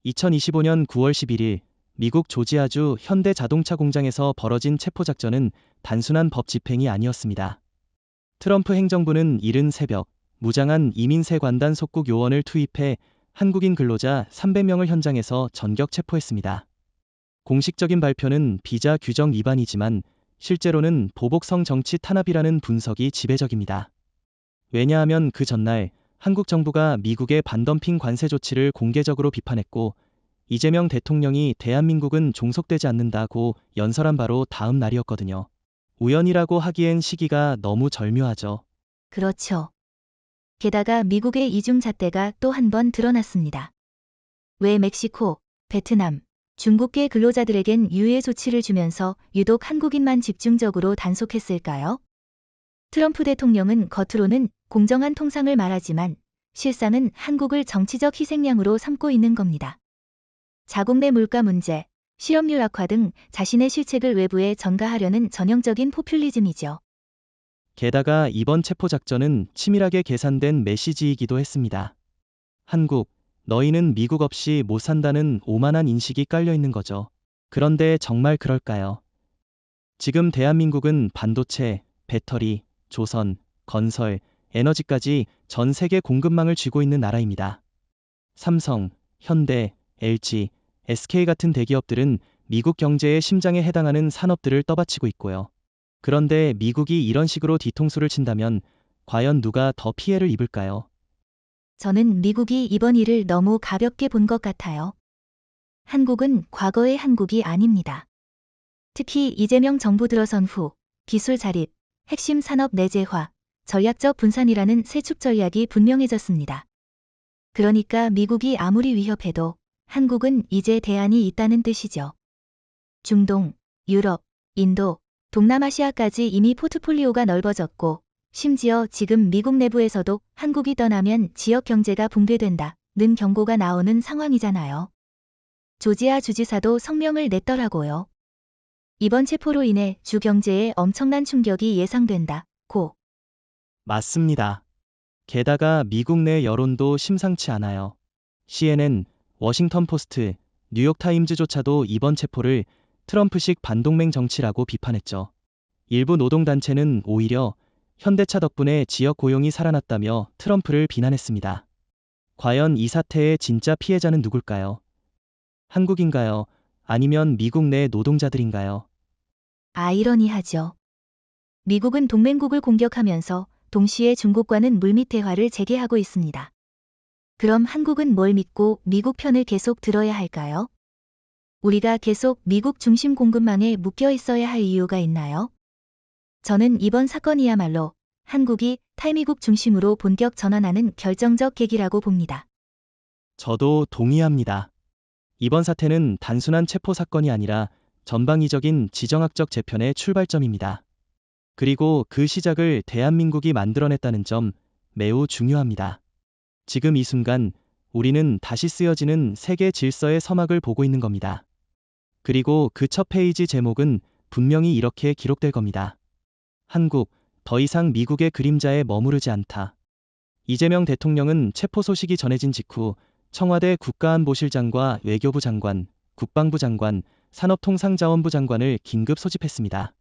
2025년 9월 11일 미국 조지아주 현대 자동차 공장에서 벌어진 체포작전은 단순한 법 집행이 아니었습니다. 트럼프 행정부는 이른 새벽 무장한 이민세관단 속국 요원을 투입해 한국인 근로자 300명을 현장에서 전격 체포했습니다. 공식적인 발표는 비자 규정 위반이지만 실제로는 보복성 정치 탄압이라는 분석이 지배적입니다. 왜냐하면 그 전날 한국 정부가 미국의 반덤핑 관세 조치를 공개적으로 비판했고 이재명 대통령이 대한민국은 종속되지 않는다고 연설한 바로 다음 날이었거든요. 우연이라고 하기엔 시기가 너무 절묘하죠. 그렇죠. 게다가 미국의 이중 잣대가 또 한 번 드러났습니다. 왜 멕시코, 베트남, 중국계 근로자들에겐 유예 조치를 주면서 유독 한국인만 집중적으로 단속했을까요? 트럼프 대통령은 겉으로는 공정한 통상을 말하지만 실상은 한국을 정치적 희생양으로 삼고 있는 겁니다. 자국 내 물가 문제, 실업률 악화 등 자신의 실책을 외부에 전가하려는 전형적인 포퓰리즘이죠. 게다가 이번 체포작전은 치밀하게 계산된 메시지이기도 했습니다. 한국, 너희는 미국 없이 못 산다는 오만한 인식이 깔려 있는 거죠. 그런데 정말 그럴까요? 지금 대한민국은 반도체, 배터리, 조선, 건설, 에너지까지 전 세계 공급망을 쥐고 있는 나라입니다. 삼성, 현대, LG, SK 같은 대기업들은 미국 경제의 심장에 해당하는 산업들을 떠받치고 있고요. 그런데 미국이 이런 식으로 뒤통수를 친다면 과연 누가 더 피해를 입을까요? 저는 미국이 이번 일을 너무 가볍게 본 것 같아요. 한국은 과거의 한국이 아닙니다. 특히 이재명 정부 들어선 후 기술 자립, 핵심 산업 내재화, 전략적 분산이라는 세축 전략이 분명해졌습니다. 그러니까 미국이 아무리 위협해도 한국은 이제 대안이 있다는 뜻이죠. 중동, 유럽, 인도, 동남아시아까지 이미 포트폴리오가 넓어졌고 심지어 지금 미국 내부에서도 한국이 떠나면 지역 경제가 붕괴된다는 경고가 나오는 상황이잖아요. 조지아 주지사도 성명을 냈더라고요. 이번 체포로 인해 주 경제에 엄청난 충격이 예상된다고. 맞습니다. 게다가 미국 내 여론도 심상치 않아요. CNN, 워싱턴 포스트, 뉴욕타임즈조차도 이번 체포를 트럼프식 반동맹 정치라고 비판했죠. 일부 노동단체는 오히려 현대차 덕분에 지역 고용이 살아났다며 트럼프를 비난했습니다. 과연 이 사태의 진짜 피해자는 누굴까요? 한국인가요? 아니면 미국 내 노동자들인가요? 아이러니하죠. 미국은 동맹국을 공격하면서 동시에 중국과는 물밑 대화를 재개하고 있습니다. 그럼 한국은 뭘 믿고 미국 편을 계속 들어야 할까요? 우리가 계속 미국 중심 공급망에 묶여 있어야 할 이유가 있나요? 저는 이번 사건이야말로 한국이 탈미국 중심으로 본격 전환하는 결정적 계기라고 봅니다. 저도 동의합니다. 이번 사태는 단순한 체포 사건이 아니라 전방위적인 지정학적 재편의 출발점입니다. 그리고 그 시작을 대한민국이 만들어냈다는 점 매우 중요합니다. 지금 이 순간 우리는 다시 쓰여지는 세계 질서의 서막을 보고 있는 겁니다. 그리고 그 첫 페이지 제목은 분명히 이렇게 기록될 겁니다. 한국, 더 이상 미국의 그림자에 머무르지 않다. 이재명 대통령은 체포 소식이 전해진 직후 청와대 국가안보실장과 외교부 장관, 국방부 장관, 산업통상자원부 장관을 긴급 소집했습니다.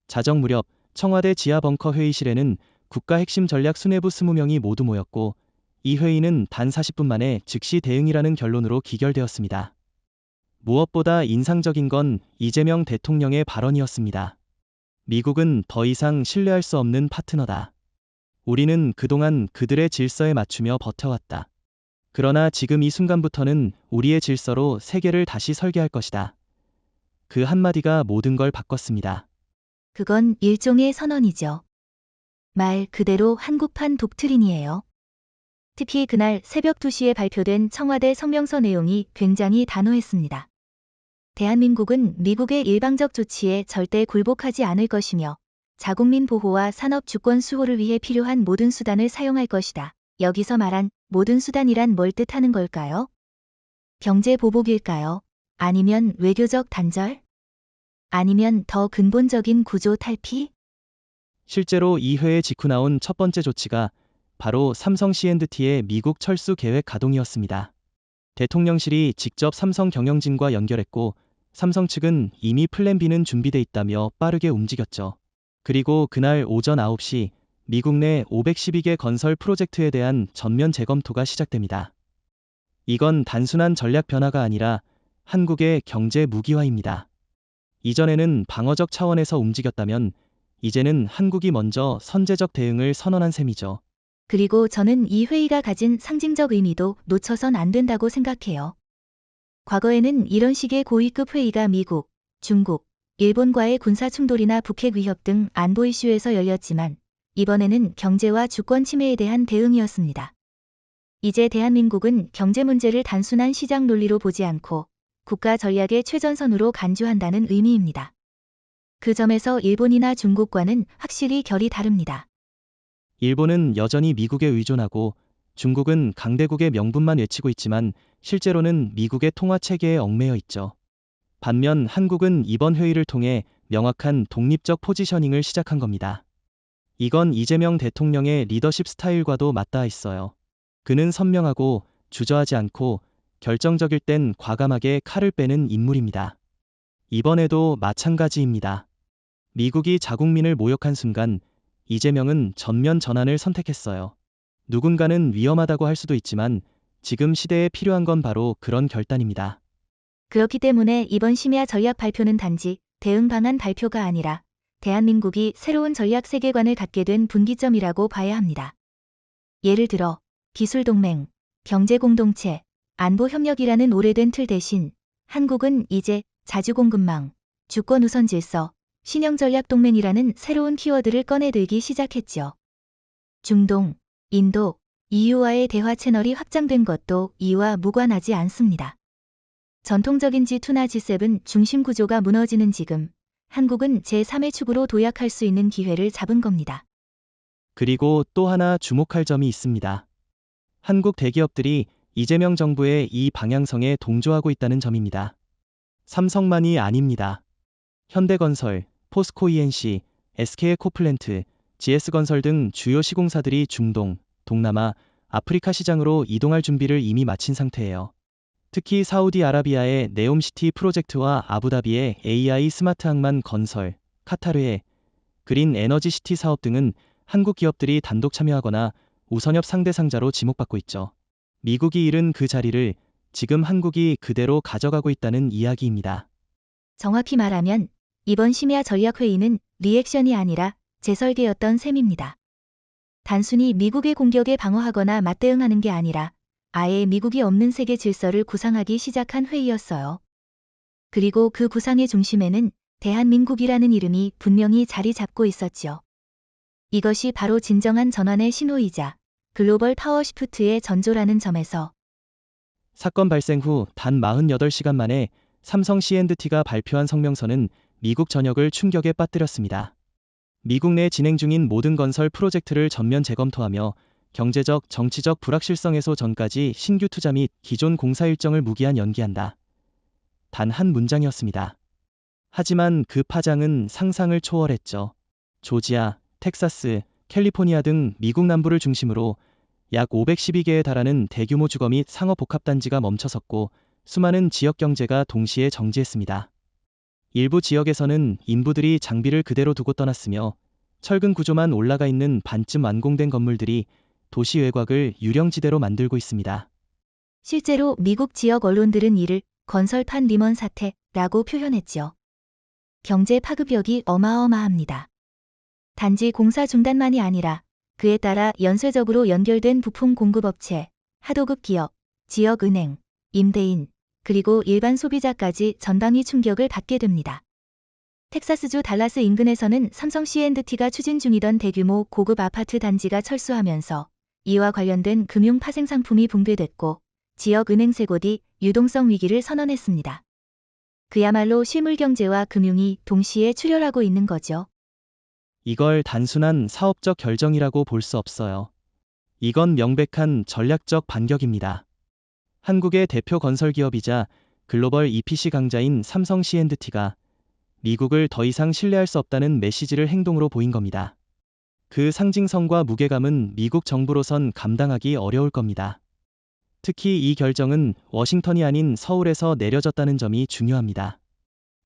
자정 무렵 청와대 지하 벙커 회의실에는 국가 핵심 전략 수뇌부 20명이 모두 모였고 이 회의는 단 40분 만에 즉시 대응이라는 결론으로 기결되었습니다. 무엇보다 인상적인 건 이재명 대통령의 발언이었습니다. 미국은 더 이상 신뢰할 수 없는 파트너다. 우리는 그동안 그들의 질서에 맞추며 버텨왔다. 그러나 지금 이 순간부터는 우리의 질서로 세계를 다시 설계할 것이다. 그 한마디가 모든 걸 바꿨습니다. 그건 일종의 선언이죠. 말 그대로 한국판 독트린이에요. 특히 그날 새벽 2시에 발표된 청와대 성명서 내용이 굉장히 단호했습니다. 대한민국은 미국의 일방적 조치에 절대 굴복하지 않을 것이며 자국민 보호와 산업 주권 수호를 위해 필요한 모든 수단을 사용할 것이다. 여기서 말한 모든 수단이란 뭘 뜻하는 걸까요? 경제 보복일까요? 아니면 외교적 단절? 아니면 더 근본적인 구조 탈피? 실제로 이 회의 직후 나온 첫 번째 조치가 바로 삼성 C&T의 미국 철수 계획 가동이었습니다. 대통령실이 직접 삼성 경영진과 연결했고 삼성 측은 이미 플랜 B는 준비돼 있다며 빠르게 움직였죠. 그리고 그날 오전 9시 미국 내 512개 건설 프로젝트에 대한 전면 재검토가 시작됩니다. 이건 단순한 전략 변화가 아니라 한국의 경제 무기화입니다. 이전에는 방어적 차원에서 움직였다면 이제는 한국이 먼저 선제적 대응을 선언한 셈이죠. 그리고 저는 이 회의가 가진 상징적 의미도 놓쳐선 안 된다고 생각해요. 과거에는 이런 식의 고위급 회의가 미국, 중국, 일본과의 군사 충돌이나 북핵 위협 등 안보 이슈에서 열렸지만 이번에는 경제와 주권 침해에 대한 대응이었습니다. 이제 대한민국은 경제 문제를 단순한 시장 논리로 보지 않고 국가 전략의 최전선으로 간주한다는 의미입니다. 그 점에서 일본이나 중국과는 확실히 결이 다릅니다. 일본은 여전히 미국에 의존하고 중국은 강대국의 명분만 외치고 있지만 실제로는 미국의 통화 체계에 얽매여 있죠. 반면 한국은 이번 회의를 통해 명확한 독립적 포지셔닝을 시작한 겁니다. 이건 이재명 대통령의 리더십 스타일과도 맞닿아 있어요. 그는 선명하고 주저하지 않고 결정적일 땐 과감하게 칼을 빼는 인물입니다. 이번에도 마찬가지입니다. 미국이 자국민을 모욕한 순간 이재명은 전면 전환을 선택했어요. 누군가는 위험하다고 할 수도 있지만 지금 시대에 필요한 건 바로 그런 결단입니다. 그렇기 때문에 이번 심야 전략 발표는 단지 대응 방안 발표가 아니라 대한민국이 새로운 전략 세계관을 갖게 된 분기점이라고 봐야 합니다. 예를 들어 기술동맹, 경제공동체, 안보협력이라는 오래된 틀 대신 한국은 이제 자주공급망, 주권우선 질서, 신형전략동맹이라는 새로운 키워드를 꺼내들기 시작했죠. 중동, 인도, EU와의 대화 채널이 확장된 것도 이와 무관하지 않습니다. 전통적인 G2나 G7 중심 구조가 무너지는 지금 한국은 제3의 축으로 도약할 수 있는 기회를 잡은 겁니다. 그리고 또 하나 주목할 점이 있습니다. 한국 대기업들이 이재명 정부의 이 방향성에 동조하고 있다는 점입니다. 삼성만이 아닙니다. 현대건설, 포스코 ENC, SK에코플랜트, GS건설 등 주요 시공사들이 중동, 동남아, 아프리카 시장으로 이동할 준비를 이미 마친 상태예요. 특히 사우디아라비아의 네옴시티 프로젝트와 아부다비의 AI 스마트 항만 건설, 카타르의 그린 에너지 시티 사업 등은 한국 기업들이 단독 참여하거나 우선협 상대상자로 지목받고 있죠. 미국이 잃은 그 자리를 지금 한국이 그대로 가져가고 있다는 이야기입니다. 정확히 말하면 이번 심야 전략회의는 리액션이 아니라 재설계였던 셈입니다. 단순히 미국의 공격에 방어하거나 맞대응하는 게 아니라 아예 미국이 없는 세계 질서를 구상하기 시작한 회의였어요. 그리고 그 구상의 중심에는 대한민국이라는 이름이 분명히 자리 잡고 있었죠. 이것이 바로 진정한 전환의 신호이자 글로벌 파워시프트의 전조라는 점에서 사건 발생 후 단 48시간 만에 삼성 C&T가 발표한 성명서는 미국 전역을 충격에 빠뜨렸습니다. 미국 내 진행 중인 모든 건설 프로젝트를 전면 재검토하며 경제적, 정치적 불확실성 해소 전까지 신규 투자 및 기존 공사 일정을 무기한 연기한다. 단 한 문장이었습니다. 하지만 그 파장은 상상을 초월했죠. 조지아, 텍사스, 캘리포니아 등 미국 남부를 중심으로 약 512개에 달하는 대규모 주거 및 상업 복합단지가 멈춰섰고 수많은 지역 경제가 동시에 정지했습니다. 일부 지역에서는 인부들이 장비를 그대로 두고 떠났으며 철근 구조만 올라가 있는 반쯤 완공된 건물들이 도시 외곽을 유령지대로 만들고 있습니다. 실제로 미국 지역 언론들은 이를 건설판 리먼 사태라고 표현했죠. 경제 파급력이 어마어마합니다. 단지 공사 중단만이 아니라 그에 따라 연쇄적으로 연결된 부품 공급업체, 하도급 기업, 지역은행, 임대인, 그리고 일반 소비자까지 전방위 충격을 받게 됩니다. 텍사스주 달라스 인근에서는 삼성 C&T가 추진 중이던 대규모 고급 아파트 단지가 철수하면서 이와 관련된 금융 파생 상품이 붕괴됐고 지역은행 세 곳이 유동성 위기를 선언했습니다. 그야말로 실물경제와 금융이 동시에 출혈하고 있는 거죠. 이걸 단순한 사업적 결정이라고 볼 수 없어요. 이건 명백한 전략적 반격입니다. 한국의 대표 건설기업이자 글로벌 EPC 강자인 삼성 C&T가 미국을 더 이상 신뢰할 수 없다는 메시지를 행동으로 보인 겁니다. 그 상징성과 무게감은 미국 정부로선 감당하기 어려울 겁니다. 특히 이 결정은 워싱턴이 아닌 서울에서 내려졌다는 점이 중요합니다.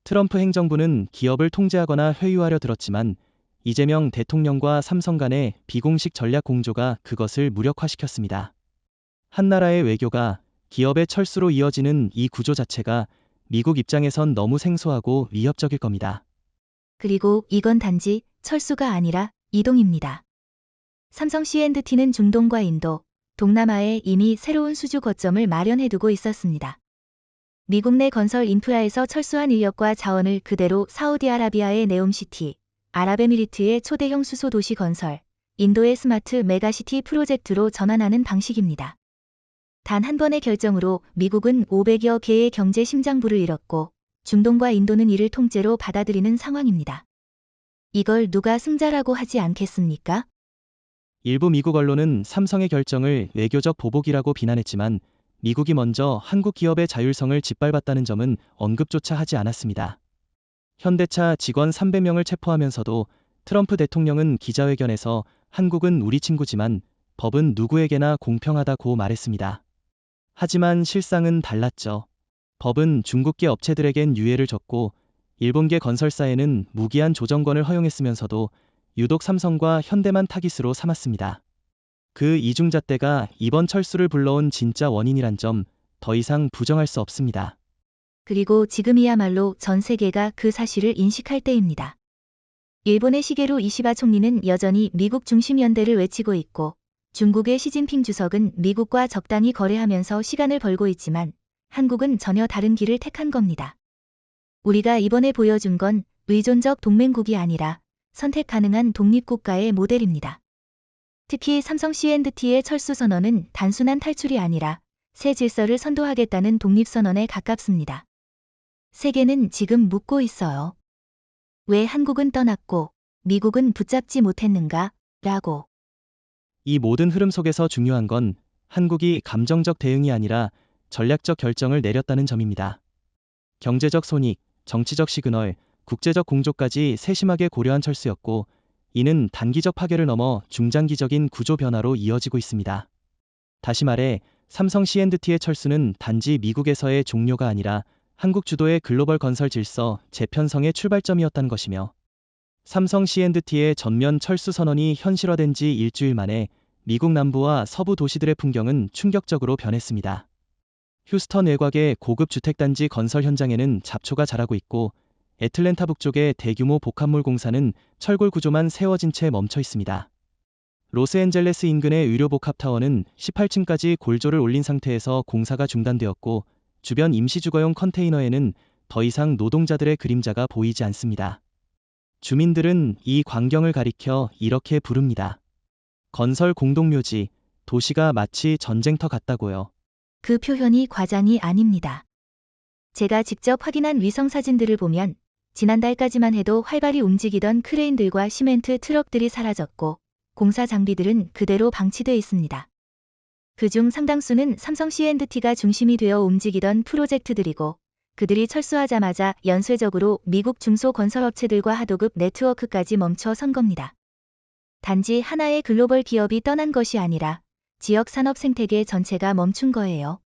트럼프 행정부는 기업을 통제하거나 회유하려 들었지만 이재명 대통령과 삼성 간의 비공식 전략 공조가 그것을 무력화시켰습니다. 한 나라의 외교가 기업의 철수로 이어지는 이 구조 자체가 미국 입장에선 너무 생소하고 위협적일 겁니다. 그리고 이건 단지 철수가 아니라 이동입니다. 삼성 C&T는 중동과 인도, 동남아에 이미 새로운 수주 거점을 마련해두고 있었습니다. 미국 내 건설 인프라에서 철수한 인력과 자원을 그대로 사우디아라비아의 네옴시티, 아랍에미리트의 초대형 수소 도시 건설, 인도의 스마트 메가시티 프로젝트로 전환하는 방식입니다. 단 한 번의 결정으로 미국은 500여 개의 경제 심장부를 잃었고 중동과 인도는 이를 통째로 받아들이는 상황입니다. 이걸 누가 승자라고 하지 않겠습니까? 일부 미국 언론은 삼성의 결정을 외교적 보복이라고 비난했지만 미국이 먼저 한국 기업의 자율성을 짓밟았다는 점은 언급조차 하지 않았습니다. 현대차 직원 300명을 체포하면서도 트럼프 대통령은 기자회견에서 한국은 우리 친구지만 법은 누구에게나 공평하다고 말했습니다. 하지만 실상은 달랐죠. 법은 중국계 업체들에겐 유예를 줬고 일본계 건설사에는 무기한 조정권을 허용했으면서도 유독 삼성과 현대만 타깃으로 삼았습니다. 그 이중잣대가 이번 철수를 불러온 진짜 원인이란 점 더 이상 부정할 수 없습니다. 그리고 지금이야말로 전 세계가 그 사실을 인식할 때입니다. 일본의 시게루 이시바 총리는 여전히 미국 중심 연대를 외치고 있고 중국의 시진핑 주석은 미국과 적당히 거래하면서 시간을 벌고 있지만 한국은 전혀 다른 길을 택한 겁니다. 우리가 이번에 보여준 건 의존적 동맹국이 아니라 선택 가능한 독립국가의 모델입니다. 특히 삼성 C&T의 철수 선언은 단순한 탈출이 아니라 새 질서를 선도하겠다는 독립선언에 가깝습니다. 세계는 지금 묻고 있어요. 왜 한국은 떠났고 미국은 붙잡지 못했는가? 라고. 이 모든 흐름 속에서 중요한 건 한국이 감정적 대응이 아니라 전략적 결정을 내렸다는 점입니다. 경제적 손익, 정치적 시그널, 국제적 공조까지 세심하게 고려한 철수였고 이는 단기적 파괴를 넘어 중장기적인 구조 변화로 이어지고 있습니다. 다시 말해 삼성 C&T의 철수는 단지 미국에서의 종료가 아니라 한국 주도의 글로벌 건설 질서 재편성의 출발점이었다는 것이며 삼성 C&T의 전면 철수 선언이 현실화된 지 일주일 만에 미국 남부와 서부 도시들의 풍경은 충격적으로 변했습니다. 휴스턴 외곽의 고급 주택단지 건설 현장에는 잡초가 자라고 있고 애틀랜타 북쪽의 대규모 복합몰 공사는 철골 구조만 세워진 채 멈춰 있습니다. 로스앤젤레스 인근의 의료복합타워는 18층까지 골조를 올린 상태에서 공사가 중단되었고 주변 임시주거용 컨테이너에는 더 이상 노동자들의 그림자가 보이지 않습니다. 주민들은 이 광경을 가리켜 이렇게 부릅니다. 건설 공동묘지, 도시가 마치 전쟁터 같다고요. 그 표현이 과장이 아닙니다. 제가 직접 확인한 위성 사진들을 보면 지난달까지만 해도 활발히 움직이던 크레인들과 시멘트 트럭들이 사라졌고 공사 장비들은 그대로 방치돼 있습니다. 그중 상당수는 삼성 C&T가 중심이 되어 움직이던 프로젝트들이고 그들이 철수하자마자 연쇄적으로 미국 중소건설업체들과 하도급 네트워크까지 멈춰 선 겁니다. 단지 하나의 글로벌 기업이 떠난 것이 아니라 지역 산업 생태계 전체가 멈춘 거예요.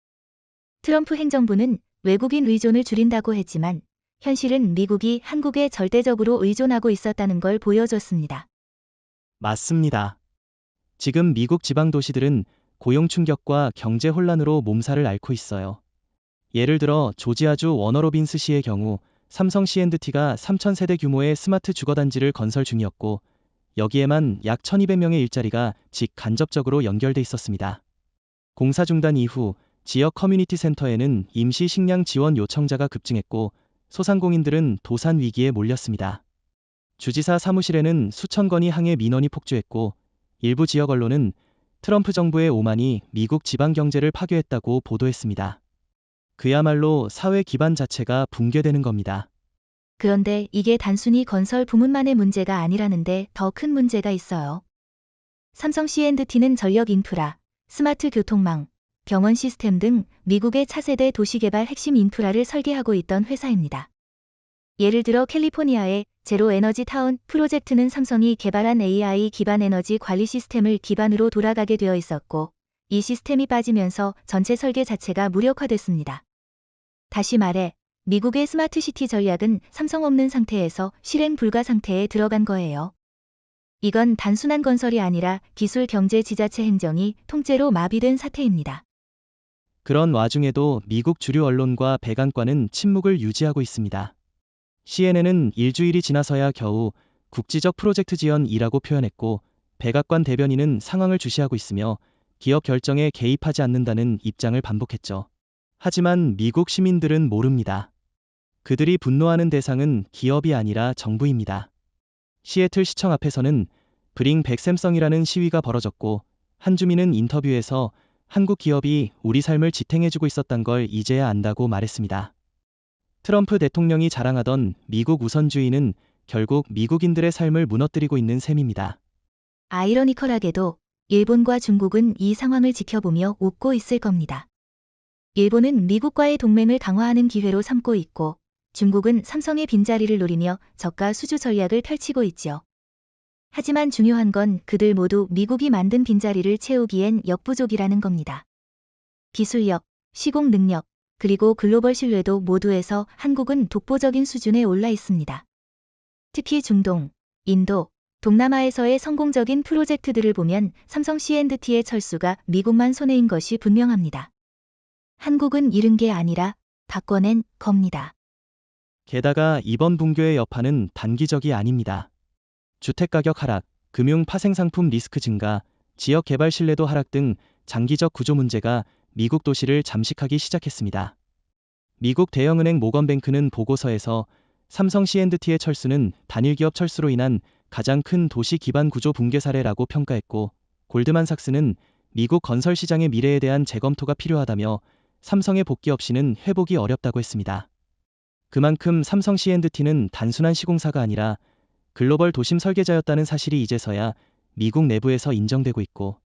트럼프 행정부는 외국인 의존을 줄인다고 했지만 현실은 미국이 한국에 절대적으로 의존하고 있었다는 걸 보여줬습니다. 맞습니다. 지금 미국 지방 도시들은 고용 충격과 경제 혼란으로 몸살을 앓고 있어요. 예를 들어 조지아주 워너로빈스시의 경우 삼성 C&T가 3,000세대 규모의 스마트 주거단지를 건설 중이었고 여기에만 약 1,200명의 일자리가 직간접적으로 연결돼 있었습니다. 공사 중단 이후 지역 커뮤니티 센터에는 임시 식량 지원 요청자가 급증했고 소상공인들은 도산 위기에 몰렸습니다. 주지사 사무실에는 수천 건의 항해 민원이 폭주했고 일부 지역 언론은 트럼프 정부의 오만이 미국 지방 경제를 파괴했다고 보도했습니다. 그야말로 사회 기반 자체가 붕괴되는 겁니다. 그런데 이게 단순히 건설 부문만의 문제가 아니라는데 더 큰 문제가 있어요. 삼성 C&T는 전력 인프라, 스마트 교통망, 병원 시스템 등 미국의 차세대 도시개발 핵심 인프라를 설계하고 있던 회사입니다. 예를 들어 캘리포니아의 제로 에너지 타운 프로젝트는 삼성이 개발한 AI 기반 에너지 관리 시스템을 기반으로 돌아가게 되어 있었고 이 시스템이 빠지면서 전체 설계 자체가 무력화됐습니다. 다시 말해 미국의 스마트시티 전략은 삼성 없는 상태에서 실행 불가 상태에 들어간 거예요. 이건 단순한 건설이 아니라 기술 경제 지자체 행정이 통째로 마비된 사태입니다. 그런 와중에도 미국 주류 언론과 백악관은 침묵을 유지하고 있습니다. CNN은 일주일이 지나서야 겨우 국지적 프로젝트 지연이라고 표현했고, 백악관 대변인은 상황을 주시하고 있으며 기업 결정에 개입하지 않는다는 입장을 반복했죠. 하지만 미국 시민들은 모릅니다. 그들이 분노하는 대상은 기업이 아니라 정부입니다. 시애틀 시청 앞에서는 브링 백 샘성이라는 시위가 벌어졌고, 한 주민은 인터뷰에서 한국 기업이 우리 삶을 지탱해주고 있었단 걸 이제야 안다고 말했습니다. 트럼프 대통령이 자랑하던 미국 우선주의는 결국 미국인들의 삶을 무너뜨리고 있는 셈입니다. 아이러니컬하게도 일본과 중국은 이 상황을 지켜보며 웃고 있을 겁니다. 일본은 미국과의 동맹을 강화하는 기회로 삼고 있고, 중국은 삼성의 빈자리를 노리며 저가 수주 전략을 펼치고 있죠. 하지만 중요한 건 그들 모두 미국이 만든 빈자리를 채우기엔 역부족이라는 겁니다. 기술력, 시공 능력, 그리고 글로벌 신뢰도 모두에서 한국은 독보적인 수준에 올라 있습니다. 특히 중동, 인도, 동남아에서의 성공적인 프로젝트들을 보면 삼성 C&T의 철수가 미국만 손해인 것이 분명합니다. 한국은 잃은 게 아니라 바꿔낸 겁니다. 게다가 이번 붕괴의 여파는 단기적이 아닙니다. 주택가격 하락, 금융 파생상품 리스크 증가, 지역 개발 신뢰도 하락 등 장기적 구조 문제가 미국 도시를 잠식하기 시작했습니다. 미국 대형은행 모건뱅크는 보고서에서 삼성 C&T의 철수는 단일 기업 철수로 인한 가장 큰 도시 기반 구조 붕괴 사례라고 평가했고, 골드만삭스는 미국 건설 시장의 미래에 대한 재검토가 필요하다며 삼성의 복귀 없이는 회복이 어렵다고 했습니다. 그만큼 삼성 C&T는 단순한 시공사가 아니라 글로벌 도심 설계자였다는 사실이 이제서야 미국 내부에서 인정되고 있고,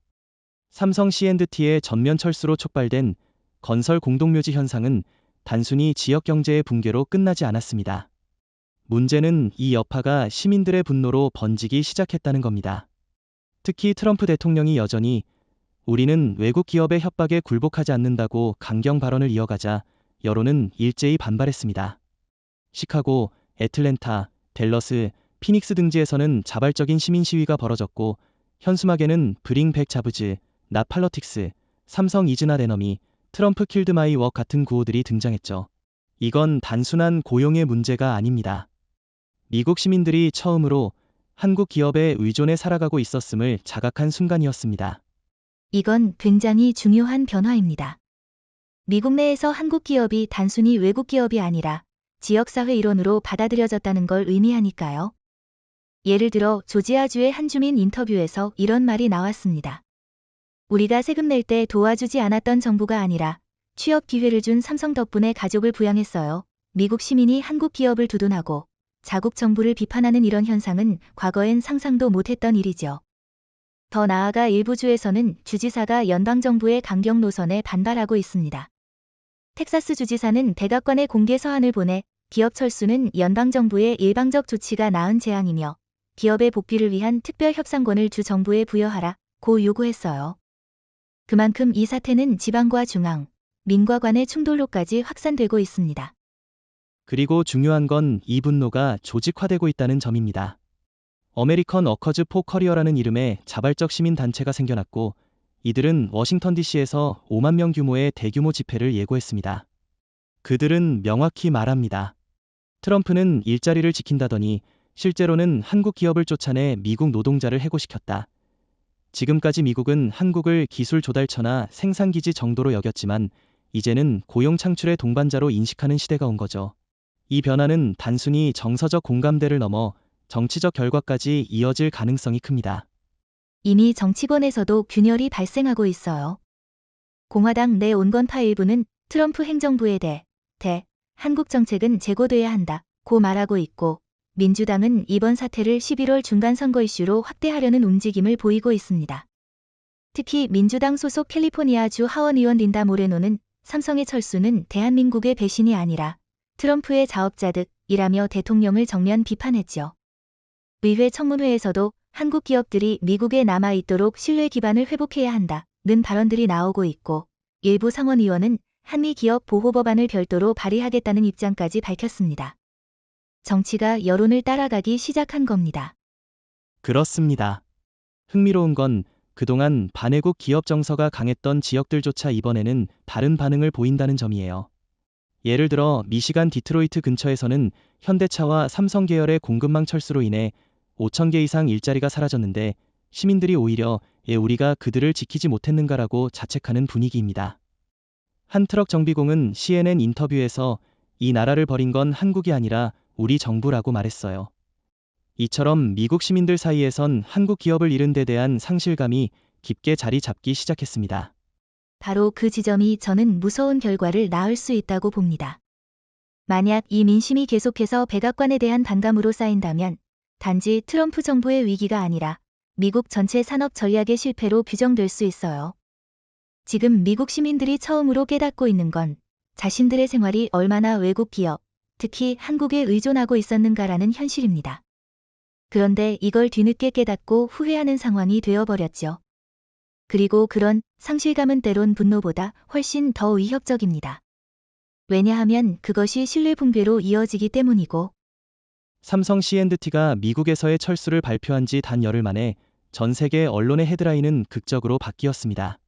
삼성 C&T의 전면 철수로 촉발된 건설 공동묘지 현상은 단순히 지역 경제의 붕괴로 끝나지 않았습니다. 문제는 이 여파가 시민들의 분노로 번지기 시작했다는 겁니다. 특히 트럼프 대통령이 여전히 우리는 외국 기업의 협박에 굴복하지 않는다고 강경 발언을 이어가자 여론은 일제히 반발했습니다. 시카고, 애틀랜타, 댈러스, 피닉스 등지에서는 자발적인 시민 시위가 벌어졌고, 현수막에는 브링 백 자브즈, 나 팔러틱스, 삼성 이즈 낫 에너미, 트럼프 킬드 마이 웍 같은 구호들이 등장했죠. 이건 단순한 고용의 문제가 아닙니다. 미국 시민들이 처음으로 한국 기업의 의존에 살아가고 있었음을 자각한 순간이었습니다. 이건 굉장히 중요한 변화입니다. 미국 내에서 한국 기업이 단순히 외국 기업이 아니라 지역사회 일원으로 받아들여졌다는 걸 의미하니까요. 예를 들어 조지아주의 한 주민 인터뷰에서 이런 말이 나왔습니다. 우리가 세금 낼 때 도와주지 않았던 정부가 아니라 취업 기회를 준 삼성 덕분에 가족을 부양했어요. 미국 시민이 한국 기업을 두둔하고 자국 정부를 비판하는 이런 현상은 과거엔 상상도 못했던 일이죠. 더 나아가 일부 주에서는 주지사가 연방정부의 강경 노선에 반발하고 있습니다. 텍사스 주지사는 백악관에 공개 서한을 보내 기업 철수는 연방정부의 일방적 조치가 낳은 재앙이며 기업의 복귀를 위한 특별 협상권을 주 정부에 부여하라고 요구했어요. 그만큼 이 사태는 지방과 중앙, 민과 간의 충돌로까지 확산되고 있습니다. 그리고 중요한 건 이 분노가 조직화되고 있다는 점입니다. 어메리컨 워커즈 포 커리어라는 이름의 자발적 시민 단체가 생겨났고, 이들은 워싱턴 DC에서 5만 명 규모의 대규모 집회를 예고했습니다. 그들은 명확히 말합니다. 트럼프는 일자리를 지킨다더니 실제로는 한국 기업을 쫓아내 미국 노동자를 해고시켰다. 지금까지 미국은 한국을 기술 조달처나 생산기지 정도로 여겼지만 이제는 고용 창출의 동반자로 인식하는 시대가 온 거죠. 이 변화는 단순히 정서적 공감대를 넘어 정치적 결과까지 이어질 가능성이 큽니다. 이미 정치권에서도 균열이 발생하고 있어요. 공화당 내 온건파 일부는 트럼프 행정부에 대해 한국 정책은 재고돼야 한다고 말하고 있고, 민주당은 이번 사태를 11월 중간 선거 이슈로 확대하려는 움직임을 보이고 있습니다. 특히 민주당 소속 캘리포니아주 하원 의원 린다 모레노는 삼성의 철수는 대한민국의 배신이 아니라 트럼프의 자업자득이라며 대통령을 정면 비판했죠. 의회 청문회에서도 한국 기업들이 미국에 남아있도록 신뢰 기반을 회복해야 한다 발언들이 나오고 있고 일부 상원의원은 한미 기업 보호 법안을 별도로 발의하겠다는 입장까지 밝혔습니다. 정치가 여론을 따라가기 시작한 겁니다. 그렇습니다. 흥미로운 건 그동안 반외국 기업 정서가 강했던 지역들조차 이번에는 다른 반응을 보인다는 점이에요. 예를 들어 미시간 디트로이트 근처에서는 현대차와 삼성 계열의 공급망 철수로 인해 5,000개 이상 일자리가 사라졌는데 시민들이 오히려 우리가 그들을 지키지 못했는가라고 자책하는 분위기입니다. 한 트럭 정비공은 CNN 인터뷰에서 이 나라를 버린 건 한국이 아니라 우리 정부라고 말했어요. 이처럼 미국 시민들 사이에선 한국 기업을 잃은 데 대한 상실감이 깊게 자리 잡기 시작했습니다. 바로 그 지점이 저는 무서운 결과를 낳을 수 있다고 봅니다. 만약 이 민심이 계속해서 백악관에 대한 반감으로 쌓인다면 단지 트럼프 정부의 위기가 아니라 미국 전체 산업 전략의 실패로 규정될 수 있어요. 지금 미국 시민들이 처음으로 깨닫고 있는 건 자신들의 생활이 얼마나 외국 기업, 특히 한국에 의존하고 있었는가라는 현실입니다. 그런데 이걸 뒤늦게 깨닫고 후회하는 상황이 되어버렸죠. 그리고 그런 상실감은 때론 분노보다 훨씬 더 위협적입니다. 왜냐하면 그것이 신뢰 붕괴로 이어지기 때문이고. 삼성 C&T가 미국에서의 철수를 발표한 지 단 열흘 만에 전 세계 언론의 헤드라인은 극적으로 바뀌었습니다.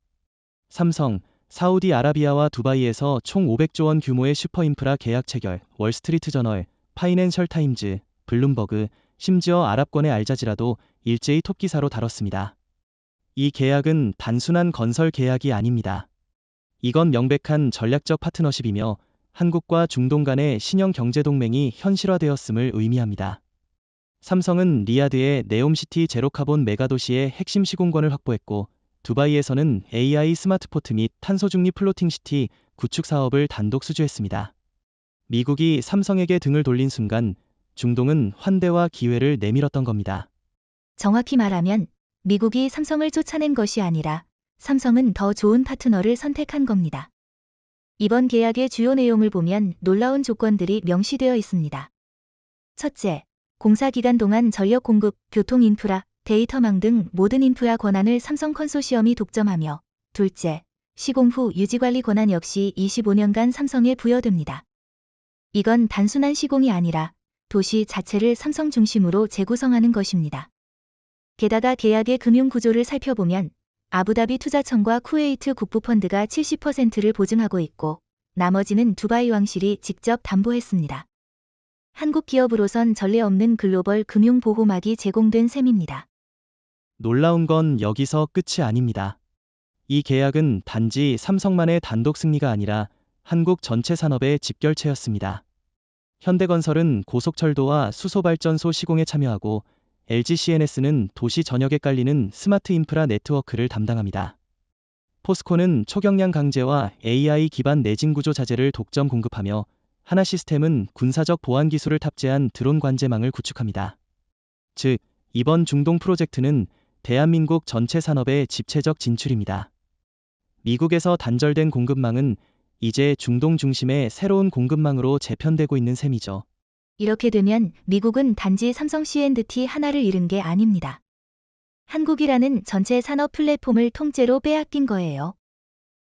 삼성, 사우디아라비아와 두바이에서 총 500조 원 규모의 슈퍼인프라 계약 체결, 월스트리트저널, 파이낸셜 타임즈, 블룸버그, 심지어 아랍권의 알자지라도 일제히 톱기사로 다뤘습니다. 이 계약은 단순한 건설 계약이 아닙니다. 이건 명백한 전략적 파트너십이며 한국과 중동 간의 신형 경제동맹이 현실화되었음을 의미합니다. 삼성은 리야드의 네옴시티 제로카본 메가도시의 핵심 시공권을 확보했고 두바이에서는 AI 스마트포트 및 탄소중립 플로팅시티 구축 사업을 단독 수주했습니다. 미국이 삼성에게 등을 돌린 순간 중동은 환대와 기회를 내밀었던 겁니다. 정확히 말하면 미국이 삼성을 쫓아낸 것이 아니라 삼성은 더 좋은 파트너를 선택한 겁니다. 이번 계약의 주요 내용을 보면 놀라운 조건들이 명시되어 있습니다. 첫째, 공사 기간 동안 전력 공급, 교통 인프라, 데이터망 등 모든 인프라 권한을 삼성 컨소시엄이 독점하며 둘째, 시공 후 유지관리 권한 역시 25년간 삼성에 부여됩니다. 이건 단순한 시공이 아니라 도시 자체를 삼성 중심으로 재구성하는 것입니다. 게다가 계약의 금융 구조를 살펴보면 아부다비 투자청과 쿠웨이트 국부펀드가 70%를 보증하고 있고 나머지는 두바이 왕실이 직접 담보했습니다. 한국 기업으로선 전례 없는 글로벌 금융 보호막이 제공된 셈입니다. 놀라운 건 여기서 끝이 아닙니다. 이 계약은 단지 삼성만의 단독 승리가 아니라 한국 전체 산업의 집결체였습니다. 현대건설은 고속철도와 수소발전소 시공에 참여하고 LG CNS는 도시 전역에 깔리는 스마트 인프라 네트워크를 담당합니다. 포스코는 초경량 강제와 AI 기반 내진 구조 자재를 독점 공급하며 하나시스템은 군사적 보안 기술을 탑재한 드론 관제망을 구축합니다. 즉, 이번 중동 프로젝트는 대한민국 전체 산업의 집체적 진출입니다. 미국에서 단절된 공급망은 이제 중동 중심의 새로운 공급망으로 재편되고 있는 셈이죠. 이렇게 되면 미국은 단지 삼성 C&T 하나를 잃은 게 아닙니다. 한국이라는 전체 산업 플랫폼을 통째로 빼앗긴 거예요.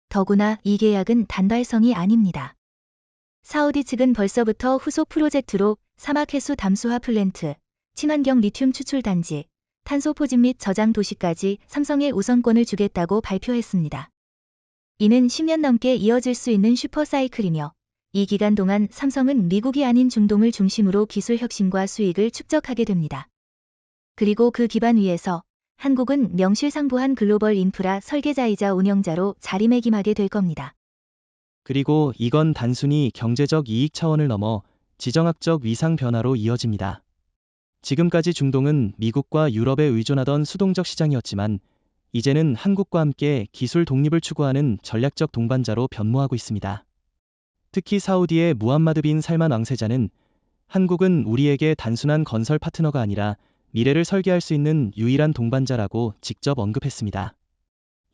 더구나 이 계약은 단발성이 아닙니다. 사우디 측은 벌써부터 후속 프로젝트로 사막 해수 담수화 플랜트, 친환경 리튬 추출 단지, 탄소 포집 및 저장 도시까지 삼성에 우선권을 주겠다고 발표했습니다. 이는 10년 넘게 이어질 수 있는 슈퍼사이클이며 이 기간 동안 삼성은 미국이 아닌 중동을 중심으로 기술 혁신과 수익을 축적하게 됩니다. 그리고 그 기반 위에서 한국은 명실상부한 글로벌 인프라 설계자이자 운영자로 자리매김하게 될 겁니다. 그리고 이건 단순히 경제적 이익 차원을 넘어 지정학적 위상 변화로 이어집니다. 지금까지 중동은 미국과 유럽에 의존하던 수동적 시장이었지만 이제는 한국과 함께 기술 독립을 추구하는 전략적 동반자로 변모하고 있습니다. 특히 사우디의 무함마드 빈 살만 왕세자는 한국은 우리에게 단순한 건설 파트너가 아니라 미래를 설계할 수 있는 유일한 동반자라고 직접 언급했습니다.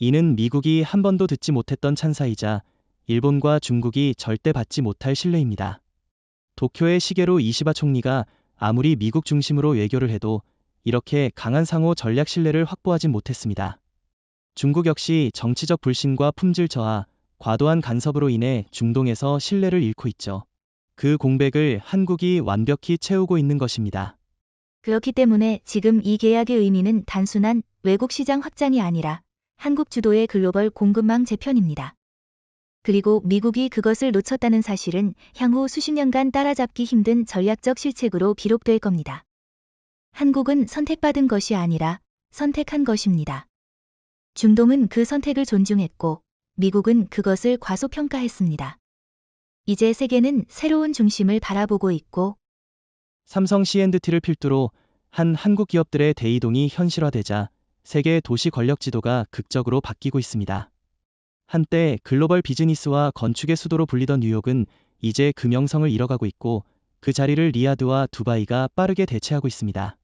이는 미국이 한 번도 듣지 못했던 찬사이자 일본과 중국이 절대 받지 못할 신뢰입니다. 도쿄의 시게로 이시바 총리가 아무리 미국 중심으로 외교를 해도 이렇게 강한 상호 전략 신뢰를 확보하진 못했습니다. 중국 역시 정치적 불신과 품질 저하, 과도한 간섭으로 인해 중동에서 신뢰를 잃고 있죠. 그 공백을 한국이 완벽히 채우고 있는 것입니다. 그렇기 때문에 지금 이 계약의 의미는 단순한 외국 시장 확장이 아니라 한국 주도의 글로벌 공급망 재편입니다. 그리고 미국이 그것을 놓쳤다는 사실은 향후 수십 년간 따라잡기 힘든 전략적 실책으로 기록될 겁니다. 한국은 선택받은 것이 아니라 선택한 것입니다. 중동은 그 선택을 존중했고 미국은 그것을 과소평가했습니다. 이제 세계는 새로운 중심을 바라보고 있고 삼성 C&T를 필두로 한 한국 기업들의 대이동이 현실화되자 세계 도시 권력 지도가 극적으로 바뀌고 있습니다. 한때 글로벌 비즈니스와 건축의 수도로 불리던 뉴욕은 이제 그 명성을 잃어가고 있고 그 자리를 리야드와 두바이가 빠르게 대체하고 있습니다.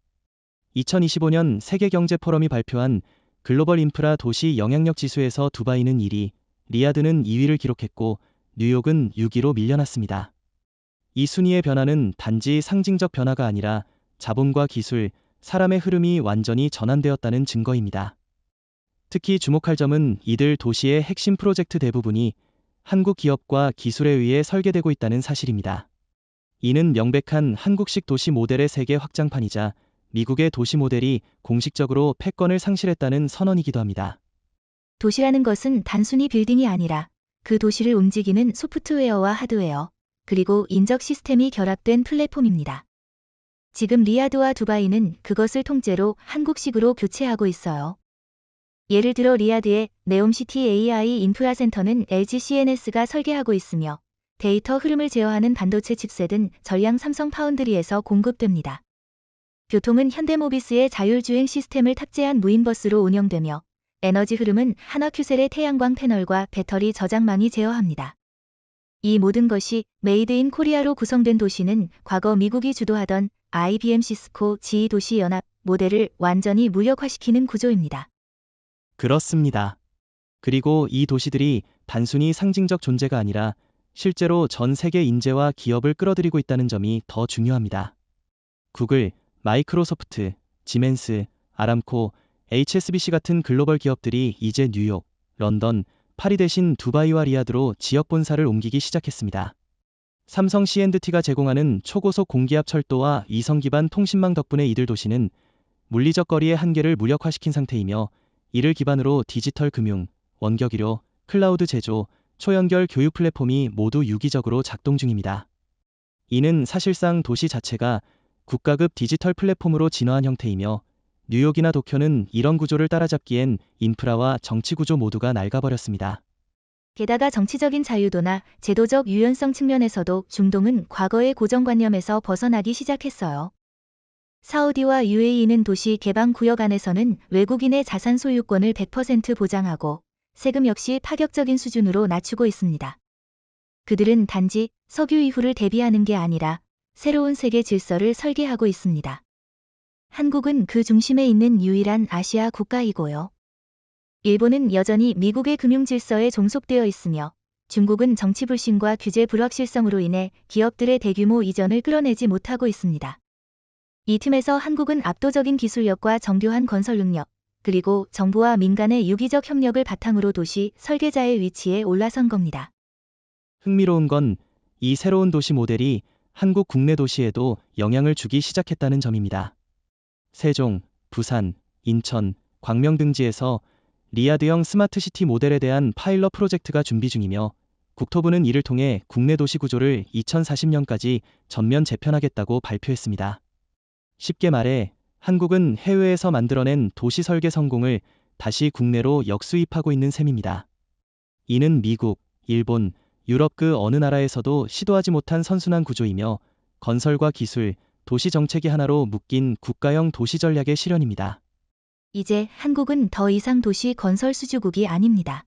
2025년 세계경제포럼이 발표한 글로벌 인프라 도시 영향력 지수에서 두바이는 1위, 리야드는 2위를 기록했고 뉴욕은 6위로 밀려났습니다. 이 순위의 변화는 단지 상징적 변화가 아니라 자본과 기술, 사람의 흐름이 완전히 전환되었다는 증거입니다. 특히 주목할 점은 이들 도시의 핵심 프로젝트 대부분이 한국 기업과 기술에 의해 설계되고 있다는 사실입니다. 이는 명백한 한국식 도시 모델의 세계 확장판이자 미국의 도시 모델이 공식적으로 패권을 상실했다는 선언이기도 합니다. 도시라는 것은 단순히 빌딩이 아니라 그 도시를 움직이는 소프트웨어와 하드웨어, 그리고 인적 시스템이 결합된 플랫폼입니다. 지금 리야드와 두바이는 그것을 통째로 한국식으로 교체하고 있어요. 예를 들어 리야드의 네옴시티 AI 인프라 센터는 LG CNS가 설계하고 있으며 데이터 흐름을 제어하는 반도체 칩셋은 전량 삼성 파운드리에서 공급됩니다. 교통은 현대모비스의 자율주행 시스템을 탑재한 무인버스로 운영되며 에너지 흐름은 한화큐셀의 태양광 패널과 배터리 저장망이 제어합니다. 이 모든 것이 메이드 인 코리아로 구성된 도시는 과거 미국이 주도하던 IBM 시스코 GE 도시 연합 모델을 완전히 무력화시키는 구조입니다. 그렇습니다. 그리고 이 도시들이 단순히 상징적 존재가 아니라 실제로 전 세계 인재와 기업을 끌어들이고 있다는 점이 더 중요합니다. 구글, 마이크로소프트, 지멘스, 아람코, HSBC 같은 글로벌 기업들이 이제 뉴욕, 런던, 파리 대신 두바이와 리야드로 지역 본사를 옮기기 시작했습니다. 삼성 C&T가 제공하는 초고속 공기압 철도와 위성 기반 통신망 덕분에 이들 도시는 물리적 거리의 한계를 무력화시킨 상태이며 이를 기반으로 디지털 금융, 원격 의료, 클라우드 제조, 초연결 교육 플랫폼이 모두 유기적으로 작동 중입니다. 이는 사실상 도시 자체가 국가급 디지털 플랫폼으로 진화한 형태이며 뉴욕이나 도쿄는 이런 구조를 따라잡기엔 인프라와 정치 구조 모두가 낡아버렸습니다. 게다가 정치적인 자유도나 제도적 유연성 측면에서도 중동은 과거의 고정관념에서 벗어나기 시작했어요. 사우디와 UAE는 도시 개방 구역 안에서는 외국인의 자산 소유권을 100% 보장하고 세금 역시 파격적인 수준으로 낮추고 있습니다. 그들은 단지 석유 이후를 대비하는 게 아니라 새로운 세계 질서를 설계하고 있습니다. 한국은 그 중심에 있는 유일한 아시아 국가이고요. 일본은 여전히 미국의 금융 질서에 종속되어 있으며 중국은 정치 불신과 규제 불확실성으로 인해 기업들의 대규모 이전을 끌어내지 못하고 있습니다. 이 틈에서 한국은 압도적인 기술력과 정교한 건설 능력, 그리고 정부와 민간의 유기적 협력을 바탕으로 도시 설계자의 위치에 올라선 겁니다. 흥미로운 건 이 새로운 도시 모델이 한국 국내 도시에도 영향을 주기 시작했다는 점입니다. 세종, 부산, 인천, 광명 등지에서 리야드형 스마트시티 모델에 대한 파일럿 프로젝트가 준비 중이며 국토부는 이를 통해 국내 도시 구조를 2040년까지 전면 재편하겠다고 발표했습니다. 쉽게 말해 한국은 해외에서 만들어낸 도시 설계 성공을 다시 국내로 역수입하고 있는 셈입니다. 이는 미국, 일본, 유럽 그 어느 나라에서도 시도하지 못한 선순환 구조이며 건설과 기술, 도시 정책이 하나로 묶인 국가형 도시 전략의 실현입니다. 이제 한국은 더 이상 도시 건설 수주국이 아닙니다.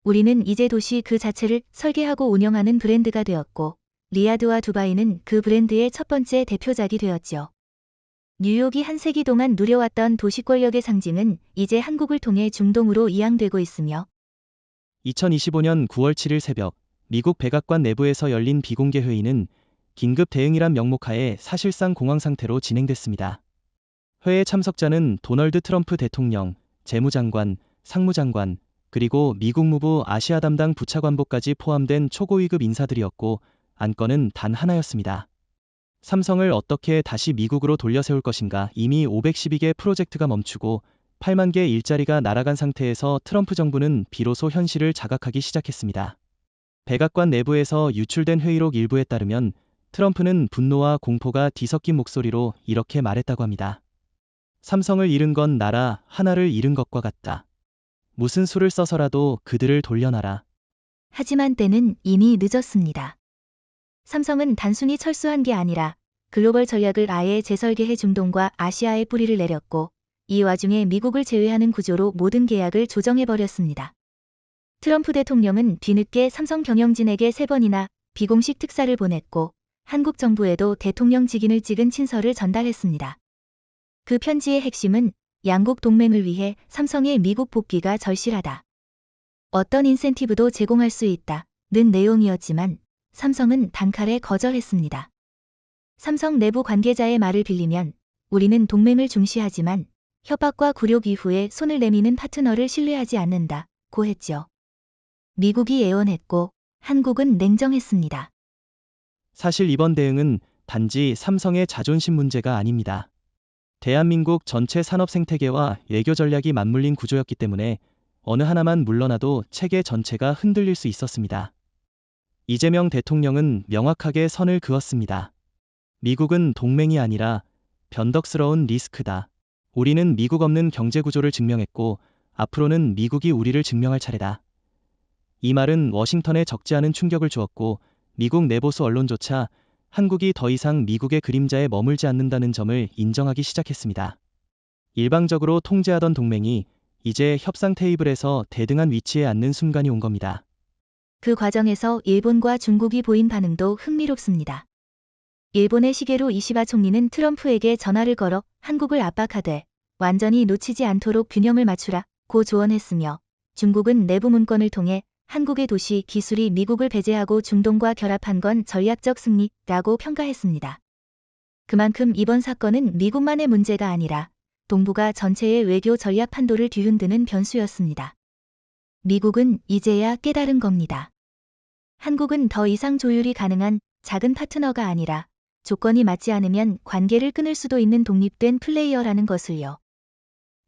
우리는 이제 도시 그 자체를 설계하고 운영하는 브랜드가 되었고 리야드와 두바이는 그 브랜드의 첫 번째 대표작이 되었죠. 뉴욕이 한 세기 동안 누려왔던 도시 권력의 상징은 이제 한국을 통해 중동으로 이양되고 있으며 2025년 9월 7일 새벽 미국 백악관 내부에서 열린 비공개 회의는 긴급 대응이란 명목하에 사실상 공황 상태로 진행됐습니다. 회의 참석자는 도널드 트럼프 대통령, 재무장관, 상무장관, 그리고 미국 무부 아시아 담당 부차관보까지 포함된 초고위급 인사들이었고 안건은 단 하나였습니다. 삼성을 어떻게 다시 미국으로 돌려 세울 것인가. 이미 512개 프로젝트가 멈추고 8만 개 일자리가 날아간 상태에서 트럼프 정부는 비로소 현실을 자각하기 시작했습니다. 백악관 내부에서 유출된 회의록 일부에 따르면 트럼프는 분노와 공포가 뒤섞인 목소리로 이렇게 말했다고 합니다. 삼성을 잃은 건 나라 하나를 잃은 것과 같다. 무슨 수를 써서라도 그들을 돌려놔라. 하지만 때는 이미 늦었습니다. 삼성은 단순히 철수한 게 아니라 글로벌 전략을 아예 재설계해 중동과 아시아에 뿌리를 내렸고 이 와중에 미국을 제외하는 구조로 모든 계약을 조정해버렸습니다. 트럼프 대통령은 뒤늦게 삼성 경영진에게 3번이나 비공식 특사를 보냈고 한국 정부에도 대통령 직인을 찍은 친서를 전달했습니다. 그 편지의 핵심은 양국 동맹을 위해 삼성의 미국 복귀가 절실하다. 어떤 인센티브도 제공할 수 있다는 내용이었지만 삼성은 단칼에 거절했습니다. 삼성 내부 관계자의 말을 빌리면 우리는 동맹을 중시하지만 협박과 굴욕 이후에 손을 내미는 파트너를 신뢰하지 않는다고 했죠. 미국이 애원했고 한국은 냉정했습니다. 사실 이번 대응은 단지 삼성의 자존심 문제가 아닙니다. 대한민국 전체 산업 생태계와 외교 전략이 맞물린 구조였기 때문에 어느 하나만 물러나도 체계 전체가 흔들릴 수 있었습니다. 이재명 대통령은 명확하게 선을 그었습니다. 미국은 동맹이 아니라 변덕스러운 리스크다. 우리는 미국 없는 경제 구조를 증명했고 앞으로는 미국이 우리를 증명할 차례다. 이 말은 워싱턴에 적지 않은 충격을 주었고 미국 내보수 언론조차 한국이 더 이상 미국의 그림자에 머물지 않는다는 점을 인정하기 시작했습니다. 일방적으로 통제하던 동맹이 이제 협상 테이블에서 대등한 위치에 앉는 순간이 온 겁니다. 그 과정에서 일본과 중국이 보인 반응도 흥미롭습니다. 일본의 시게루 이시바 총리는 트럼프에게 전화를 걸어 한국을 압박하되 완전히 놓치지 않도록 균형을 맞추라고 조언했으며 중국은 내부 문건을 통해 한국의 도시 기술이 미국을 배제하고 중동과 결합한 건 전략적 승리라고 평가했습니다. 그만큼 이번 사건은 미국만의 문제가 아니라 동북아 전체의 외교 전략 판도를 뒤흔드는 변수였습니다. 미국은 이제야 깨달은 겁니다. 한국은 더 이상 조율이 가능한 작은 파트너가 아니라 조건이 맞지 않으면 관계를 끊을 수도 있는 독립된 플레이어라는 것을요.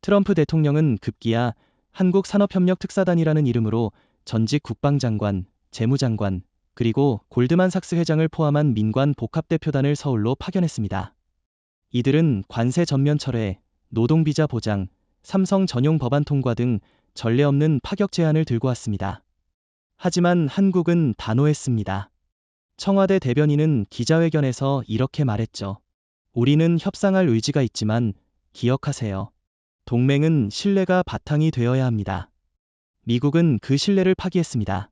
트럼프 대통령은 급기야 한국산업협력특사단이라는 이름으로 전직 국방장관, 재무장관, 그리고 골드만삭스 회장을 포함한 민관 복합대표단을 서울로 파견했습니다. 이들은 관세 전면 철회, 노동비자 보장, 삼성 전용 법안 통과 등 전례 없는 파격 제안을 들고 왔습니다. 하지만 한국은 단호했습니다. 청와대 대변인은 기자회견에서 이렇게 말했죠. 우리는 협상할 의지가 있지만 기억하세요. 동맹은 신뢰가 바탕이 되어야 합니다. 미국은 그 신뢰를 파기했습니다.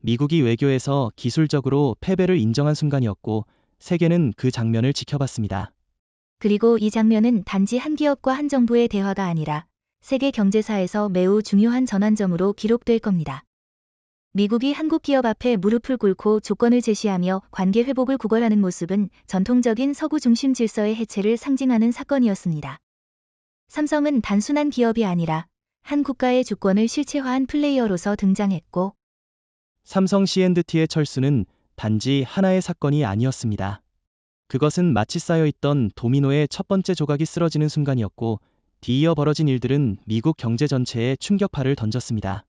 미국이 외교에서 기술적으로 패배를 인정한 순간이었고 세계는 그 장면을 지켜봤습니다. 그리고 이 장면은 단지 한 기업과 한 정부의 대화가 아니라 세계 경제사에서 매우 중요한 전환점으로 기록될 겁니다. 미국이 한국 기업 앞에 무릎을 꿇고 조건을 제시하며 관계 회복을 구걸하는 모습은 전통적인 서구 중심 질서의 해체를 상징하는 사건이었습니다. 삼성은 단순한 기업이 아니라 한 국가의 주권을 실체화한 플레이어로서 등장했고 삼성 C&T의 철수는 단지 하나의 사건이 아니었습니다. 그것은 마치 쌓여있던 도미노의 첫 번째 조각이 쓰러지는 순간이었고 뒤이어 벌어진 일들은 미국 경제 전체에 충격파를 던졌습니다.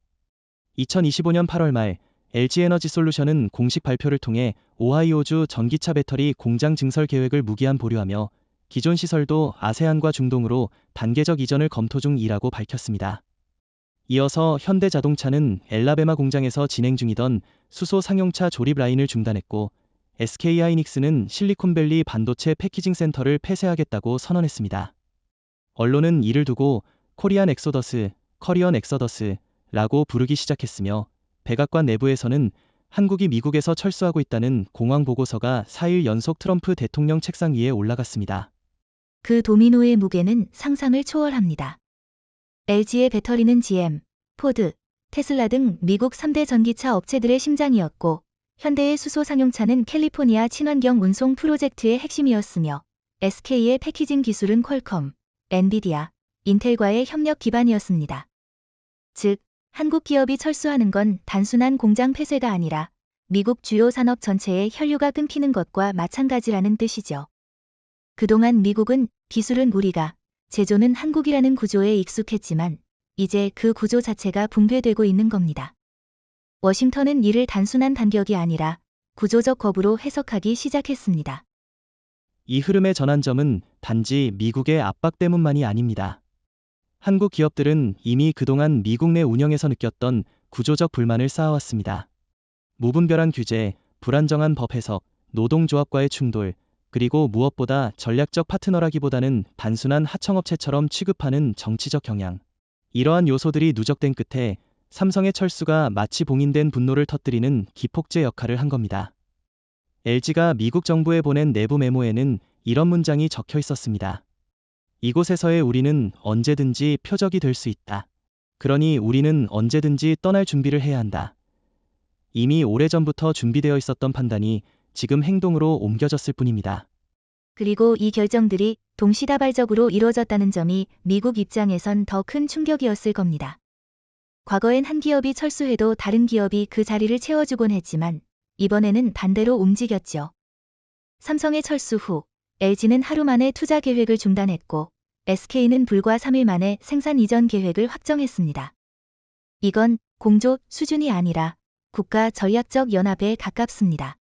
2025년 8월 말 LG에너지솔루션은 공식 발표를 통해 오하이오주 전기차 배터리 공장 증설 계획을 무기한 보류하며 기존 시설도 아세안과 중동으로 단계적 이전을 검토 중이라고 밝혔습니다. 이어서 현대자동차는 엘라베마 공장에서 진행 중이던 수소 상용차 조립 라인을 중단했고 SK하이닉스는 실리콘밸리 반도체 패키징 센터를 폐쇄하겠다고 선언했습니다. 언론은 이를 두고 코리안 엑소더스, 커리언 엑서더스라고 부르기 시작했으며 백악관 내부에서는 한국이 미국에서 철수하고 있다는 공황 보고서가 4일 연속 트럼프 대통령 책상 위에 올라갔습니다. 그 도미노의 무게는 상상을 초월합니다. LG의 배터리는 GM, 포드, 테슬라 등 미국 3대 전기차 업체들의 심장이었고 현대의 수소 상용차는 캘리포니아 친환경 운송 프로젝트의 핵심이었으며 SK의 패키징 기술은 퀄컴, 엔비디아, 인텔과의 협력 기반이었습니다. 즉, 한국 기업이 철수하는 건 단순한 공장 폐쇄가 아니라 미국 주요 산업 전체의 혈류가 끊기는 것과 마찬가지라는 뜻이죠. 그동안 미국은 기술은 우리가, 제조는 한국이라는 구조에 익숙했지만 이제 그 구조 자체가 붕괴되고 있는 겁니다. 워싱턴은 이를 단순한 반격이 아니라 구조적 거부로 해석하기 시작했습니다. 이 흐름의 전환점은 단지 미국의 압박 때문만이 아닙니다. 한국 기업들은 이미 그동안 미국 내 운영에서 느꼈던 구조적 불만을 쌓아왔습니다. 무분별한 규제, 불안정한 법 해석, 노동조합과의 충돌, 그리고 무엇보다 전략적 파트너라기보다는 단순한 하청업체처럼 취급하는 정치적 경향. 이러한 요소들이 누적된 끝에 삼성의 철수가 마치 봉인된 분노를 터뜨리는 기폭제 역할을 한 겁니다. LG가 미국 정부에 보낸 내부 메모에는 이런 문장이 적혀 있었습니다. 이곳에서의 우리는 언제든지 표적이 될 수 있다. 그러니 우리는 언제든지 떠날 준비를 해야 한다. 이미 오래전부터 준비되어 있었던 판단이 지금 행동으로 옮겨졌을 뿐입니다. 그리고 이 결정들이 동시다발적으로 이루어졌다는 점이 미국 입장에선 더 큰 충격이었을 겁니다. 과거엔 한 기업이 철수해도 다른 기업이 그 자리를 채워주곤 했지만 이번에는 반대로 움직였죠. 삼성의 철수 후 LG는 하루 만에 투자 계획을 중단했고 SK는 불과 3일 만에 생산 이전 계획을 확정했습니다. 이건 공조 수준이 아니라 국가 전략적 연합에 가깝습니다.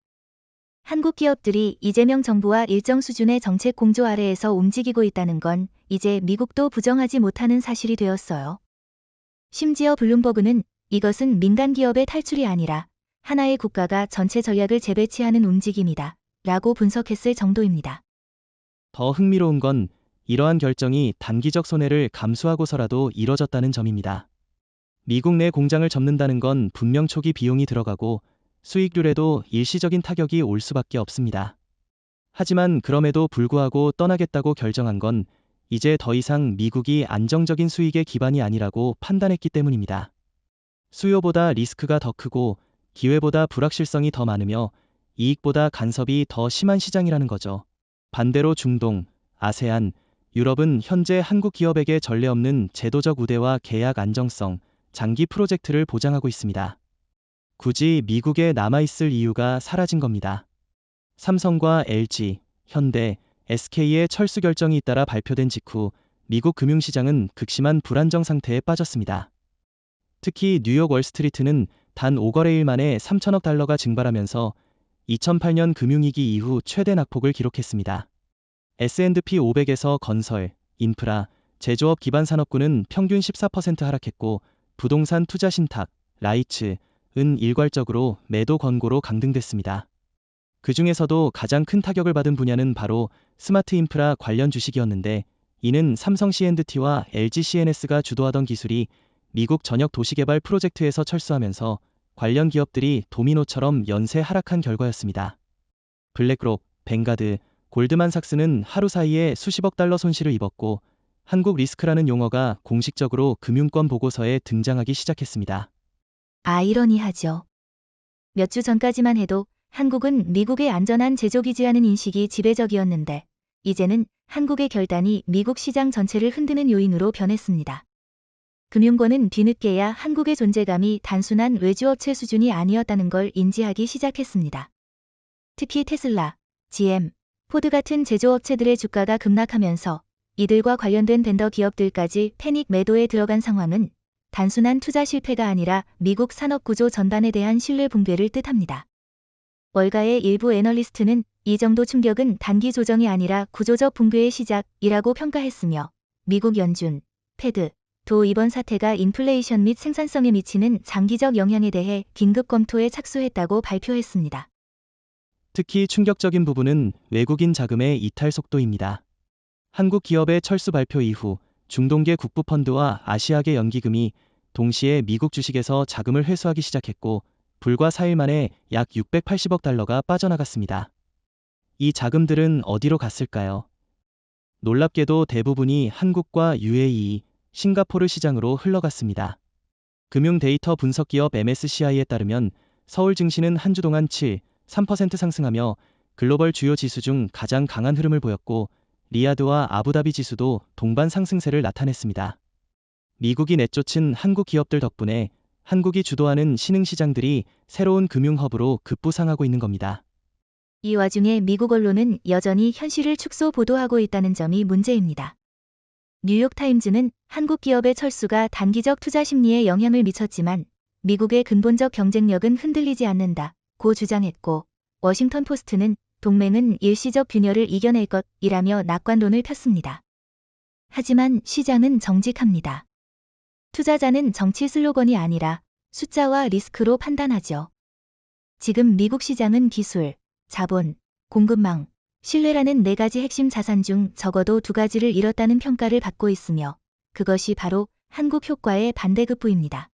한국 기업들이 이재명 정부와 일정 수준의 정책 공조 아래에서 움직이고 있다는 건 이제 미국도 부정하지 못하는 사실이 되었어요. 심지어 블룸버그는 이것은 민간 기업의 탈출이 아니라 하나의 국가가 전체 전략을 재배치하는 움직임이다 라고 분석했을 정도입니다. 더 흥미로운 건 이러한 결정이 단기적 손해를 감수하고서라도 이뤄졌다는 점입니다. 미국 내 공장을 접는다는 건 분명 초기 비용이 들어가고 수익률에도 일시적인 타격이 올 수밖에 없습니다. 하지만 그럼에도 불구하고 떠나겠다고 결정한 건 이제 더 이상 미국이 안정적인 수익의 기반이 아니라고 판단했기 때문입니다. 수요보다 리스크가 더 크고 기회보다 불확실성이 더 많으며 이익보다 간섭이 더 심한 시장이라는 거죠. 반대로 중동, 아세안, 유럽은 현재 한국 기업에게 전례 없는 제도적 우대와 계약 안정성, 장기 프로젝트를 보장하고 있습니다. 굳이 미국에 남아있을 이유가 사라진 겁니다. 삼성과 LG, 현대, SK의 철수 결정이 잇따라 발표된 직후 미국 금융시장은 극심한 불안정 상태에 빠졌습니다. 특히 뉴욕 월스트리트는 단 5거래일 만에 3천억 달러가 증발하면서 2008년 금융위기 이후 최대 낙폭을 기록했습니다. S&P 500에서 건설, 인프라, 제조업 기반 산업군은 평균 14% 하락했고 부동산 투자 신탁, 라이츠, 은 일괄적으로 매도 권고로 강등됐습니다. 그 중에서도 가장 큰 타격을 받은 분야는 바로 스마트 인프라 관련 주식이었는데 이는 삼성 C&T와 LG CNS가 주도하던 기술이 미국 전역 도시개발 프로젝트에서 철수하면서 관련 기업들이 도미노처럼 연쇄 하락한 결과였습니다. 블랙록, 뱅가드, 골드만삭스는 하루 사이에 수십억 달러 손실을 입었고 한국 리스크라는 용어가 공식적으로 금융권 보고서에 등장하기 시작했습니다. 아이러니하죠. 몇 주 전까지만 해도 한국은 미국의 안전한 제조기지라는 인식이 지배적이었는데 이제는 한국의 결단이 미국 시장 전체를 흔드는 요인으로 변했습니다. 금융권은 뒤늦게야 한국의 존재감이 단순한 외주업체 수준이 아니었다는 걸 인지하기 시작했습니다. 특히 테슬라, GM, 포드 같은 제조업체들의 주가가 급락하면서 이들과 관련된 벤더 기업들까지 패닉 매도에 들어간 상황은 단순한 투자 실패가 아니라 미국 산업구조 전반에 대한 신뢰 붕괴를 뜻합니다. 월가의 일부 애널리스트는 이 정도 충격은 단기 조정이 아니라 구조적 붕괴의 시작이라고 평가했으며 미국 연준, 패드, 도 이번 사태가 인플레이션 및 생산성에 미치는 장기적 영향에 대해 긴급 검토에 착수했다고 발표했습니다. 특히 충격적인 부분은 외국인 자금의 이탈 속도입니다. 한국 기업의 철수 발표 이후 중동계 국부펀드와 아시아계 연기금이 동시에 미국 주식에서 자금을 회수하기 시작했고 불과 4일 만에 약 680억 달러가 빠져나갔습니다. 이 자금들은 어디로 갔을까요? 놀랍게도 대부분이 한국과 UAE, 싱가포르 시장으로 흘러갔습니다. 금융 데이터 분석 기업 MSCI에 따르면 서울 증시는 한 주 동안 3% 상승하며 글로벌 주요 지수 중 가장 강한 흐름을 보였고 리야드와 아부다비 지수도 동반 상승세를 나타냈습니다. 미국이 내쫓은 한국 기업들 덕분에 한국이 주도하는 신흥시장들이 새로운 금융허브로 급부상하고 있는 겁니다. 이 와중에 미국 언론은 여전히 현실을 축소 보도하고 있다는 점이 문제입니다. 뉴욕타임즈는 한국 기업의 철수가 단기적 투자 심리에 영향을 미쳤지만 미국의 근본적 경쟁력은 흔들리지 않는다고 주장했고, 워싱턴 포스트는 동맹은 일시적 균열을 이겨낼 것이라며 낙관론을 폈습니다. 하지만 시장은 정직합니다. 투자자는 정치 슬로건이 아니라 숫자와 리스크로 판단하죠. 지금 미국 시장은 기술, 자본, 공급망, 신뢰라는 4가지 핵심 자산 중 적어도 2가지를 잃었다는 평가를 받고 있으며 그것이 바로 한국 효과의 반대급부입니다.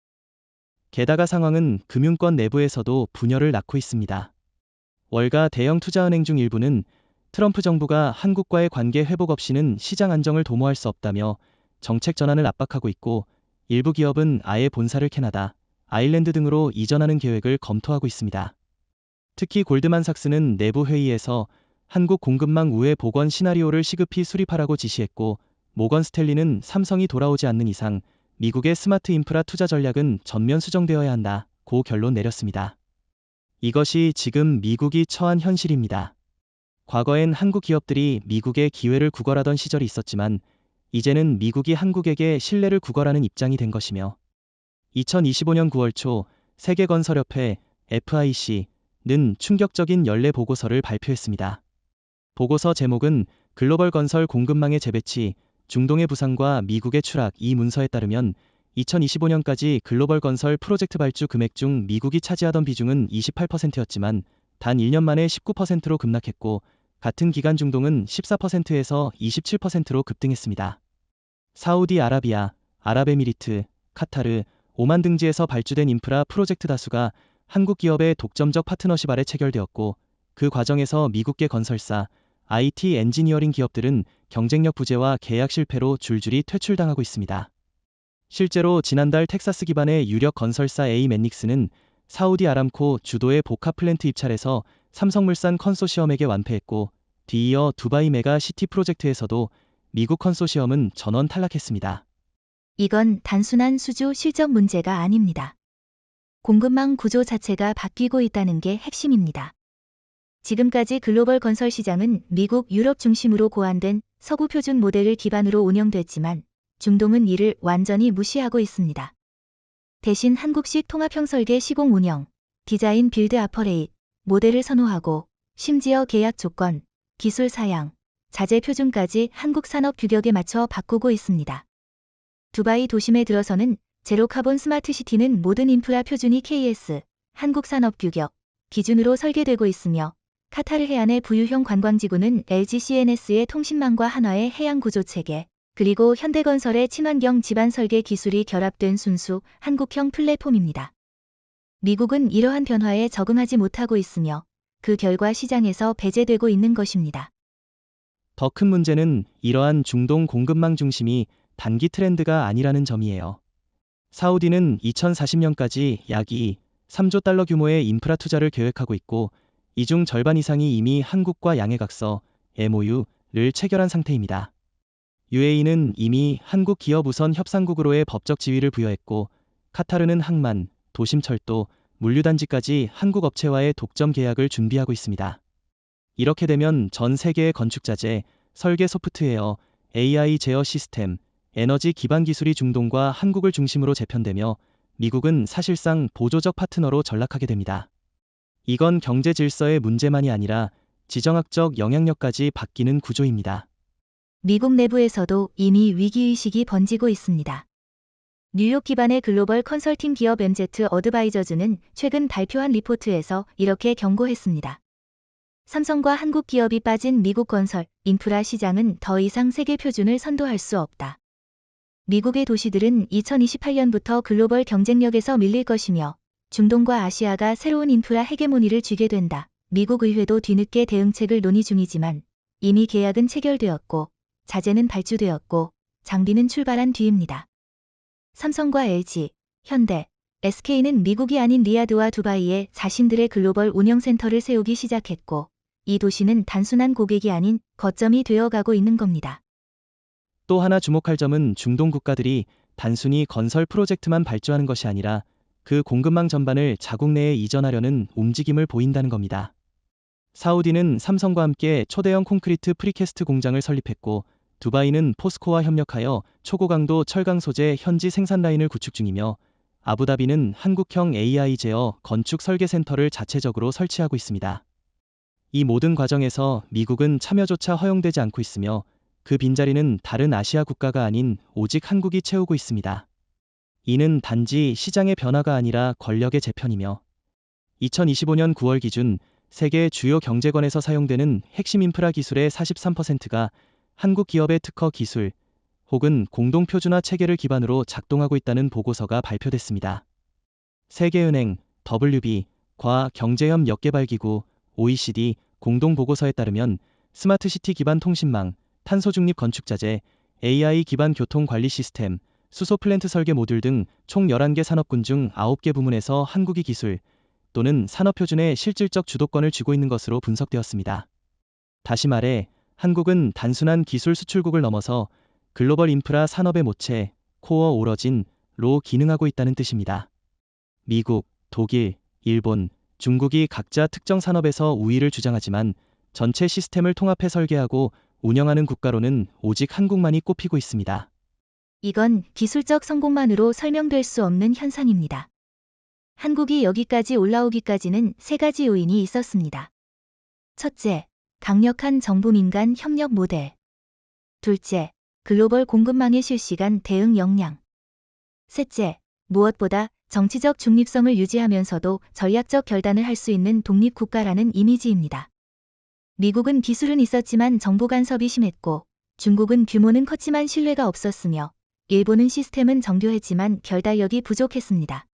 게다가 상황은 금융권 내부에서도 분열을 낳고 있습니다. 월가 대형 투자은행 중 일부는 트럼프 정부가 한국과의 관계 회복 없이는 시장 안정을 도모할 수 없다며 정책 전환을 압박하고 있고, 일부 기업은 아예 본사를 캐나다, 아일랜드 등으로 이전하는 계획을 검토하고 있습니다. 특히 골드만삭스는 내부 회의에서 한국 공급망 우회 복원 시나리오를 시급히 수립하라고 지시했고, 모건 스탠리는 삼성이 돌아오지 않는 이상 미국의 스마트 인프라 투자 전략은 전면 수정되어야 한다고 결론 내렸습니다. 이것이 지금 미국이 처한 현실입니다. 과거엔 한국 기업들이 미국의 기회를 구걸하던 시절이 있었지만 이제는 미국이 한국에게 신뢰를 구걸하는 입장이 된 것이며, 2025년 9월 초 세계건설협회 FIC는 충격적인 연례 보고서를 발표했습니다. 보고서 제목은 글로벌 건설 공급망의 재배치, 중동의 부상과 미국의 추락. 이 문서에 따르면 2025년까지 글로벌 건설 프로젝트 발주 금액 중 미국이 차지하던 비중은 28%였지만 단 1년 만에 19%로 급락했고, 같은 기간 중동은 14%에서 27%로 급등했습니다. 사우디아라비아, 아랍에미리트, 카타르, 오만 등지에서 발주된 인프라 프로젝트 다수가 한국 기업의 독점적 파트너십 아래 체결되었고, 그 과정에서 미국계 건설사, IT 엔지니어링 기업들은 경쟁력 부재와 계약 실패로 줄줄이 퇴출당하고 있습니다. 실제로 지난달 텍사스 기반의 유력 건설사 A맨닉스는 사우디 아람코 주도의 복합 플랜트 입찰에서 삼성물산 컨소시엄에게 완패했고, 뒤이어 두바이 메가 시티 프로젝트에서도 미국 컨소시엄은 전원 탈락했습니다. 이건 단순한 수주 실적 문제가 아닙니다. 공급망 구조 자체가 바뀌고 있다는 게 핵심입니다. 지금까지 글로벌 건설 시장은 미국, 유럽 중심으로 고안된 서구 표준 모델을 기반으로 운영됐지만 중동은 이를 완전히 무시하고 있습니다. 대신 한국식 통합형 설계 시공 운영, 디자인 빌드 아퍼레이트 모델을 선호하고, 심지어 계약 조건, 기술 사양, 자재 표준까지 한국 산업 규격에 맞춰 바꾸고 있습니다. 두바이 도심에 들어서는 제로 카본 스마트 시티는 모든 인프라 표준이 KS, 한국 산업 규격, 기준으로 설계되고 있으며, 카타르 해안의 부유형 관광지구는 LG CNS의 통신망과 한화의 해양 구조 체계, 그리고 현대건설의 친환경 집안 설계 기술이 결합된 순수 한국형 플랫폼입니다. 미국은 이러한 변화에 적응하지 못하고 있으며 그 결과 시장에서 배제되고 있는 것입니다. 더 큰 문제는 이러한 중동 공급망 중심이 단기 트렌드가 아니라는 점이에요. 사우디는 2040년까지 약 3조 달러 규모의 인프라 투자를 계획하고 있고, 이 중 절반 이상이 이미 한국과 양해각서 MOU를 체결한 상태입니다. UAE는 이미 한국 기업 우선 협상국으로의 법적 지위를 부여했고, 카타르는 항만, 도심철도, 물류단지까지 한국 업체와의 독점 계약을 준비하고 있습니다. 이렇게 되면 전 세계의 건축자재, 설계 소프트웨어, AI 제어 시스템, 에너지 기반 기술이 중동과 한국을 중심으로 재편되며 미국은 사실상 보조적 파트너로 전락하게 됩니다. 이건 경제 질서의 문제만이 아니라 지정학적 영향력까지 바뀌는 구조입니다. 미국 내부에서도 이미 위기의식이 번지고 있습니다. 뉴욕 기반의 글로벌 컨설팅 기업 MZ 어드바이저즈는 최근 발표한 리포트에서 이렇게 경고했습니다. 삼성과 한국 기업이 빠진 미국 건설, 인프라 시장은 더 이상 세계 표준을 선도할 수 없다. 미국의 도시들은 2028년부터 글로벌 경쟁력에서 밀릴 것이며 중동과 아시아가 새로운 인프라 헤게모니를 쥐게 된다. 미국 의회도 뒤늦게 대응책을 논의 중이지만 이미 계약은 체결되었고 자재는 발주되었고 장비는 출발한 뒤입니다. 삼성과 LG, 현대, SK는 미국이 아닌 리야드와 두바이에 자신들의 글로벌 운영센터를 세우기 시작했고 이 도시는 단순한 고객이 아닌 거점이 되어가고 있는 겁니다. 또 하나 주목할 점은 중동 국가들이 단순히 건설 프로젝트만 발주하는 것이 아니라 그 공급망 전반을 자국 내에 이전하려는 움직임을 보인다는 겁니다. 사우디는 삼성과 함께 초대형 콘크리트 프리캐스트 공장을 설립했고, 두바이는 포스코와 협력하여 초고강도 철강 소재 현지 생산 라인을 구축 중이며, 아부다비는 한국형 AI 제어 건축 설계 센터를 자체적으로 설치하고 있습니다. 이 모든 과정에서 미국은 참여조차 허용되지 않고 있으며, 그 빈자리는 다른 아시아 국가가 아닌 오직 한국이 채우고 있습니다. 이는 단지 시장의 변화가 아니라 권력의 재편이며, 2025년 9월 기준 세계 주요 경제권에서 사용되는 핵심 인프라 기술의 43%가 한국 기업의 특허 기술 혹은 공동 표준화 체계를 기반으로 작동하고 있다는 보고서가 발표됐습니다. 세계은행, WB, 과경제협력개발기구, OECD 공동 보고서에 따르면 스마트시티 기반 통신망, 탄소 중립 건축자재, AI 기반 교통 관리 시스템, 수소 플랜트 설계 모듈 등 총 11개 산업군 중 9개 부문에서 한국이 기술 또는 산업표준의 실질적 주도권을 쥐고 있는 것으로 분석되었습니다. 다시 말해, 한국은 단순한 기술 수출국을 넘어서 글로벌 인프라 산업의 모체, 코어 오러진로 기능하고 있다는 뜻입니다. 미국, 독일, 일본, 중국이 각자 특정 산업에서 우위를 주장하지만 전체 시스템을 통합해 설계하고 운영하는 국가로는 오직 한국만이 꼽히고 있습니다. 이건 기술적 성공만으로 설명될 수 없는 현상입니다. 한국이 여기까지 올라오기까지는 세 가지 요인이 있었습니다. 첫째, 강력한 정부 민간 협력 모델. 둘째, 글로벌 공급망의 실시간 대응 역량. 셋째, 무엇보다 정치적 중립성을 유지하면서도 전략적 결단을 할 수 있는 독립국가라는 이미지입니다. 미국은 기술은 있었지만 정보 간섭이 심했고, 중국은 규모는 컸지만 신뢰가 없었으며, 일본은 시스템은 정교했지만 결단력이 부족했습니다.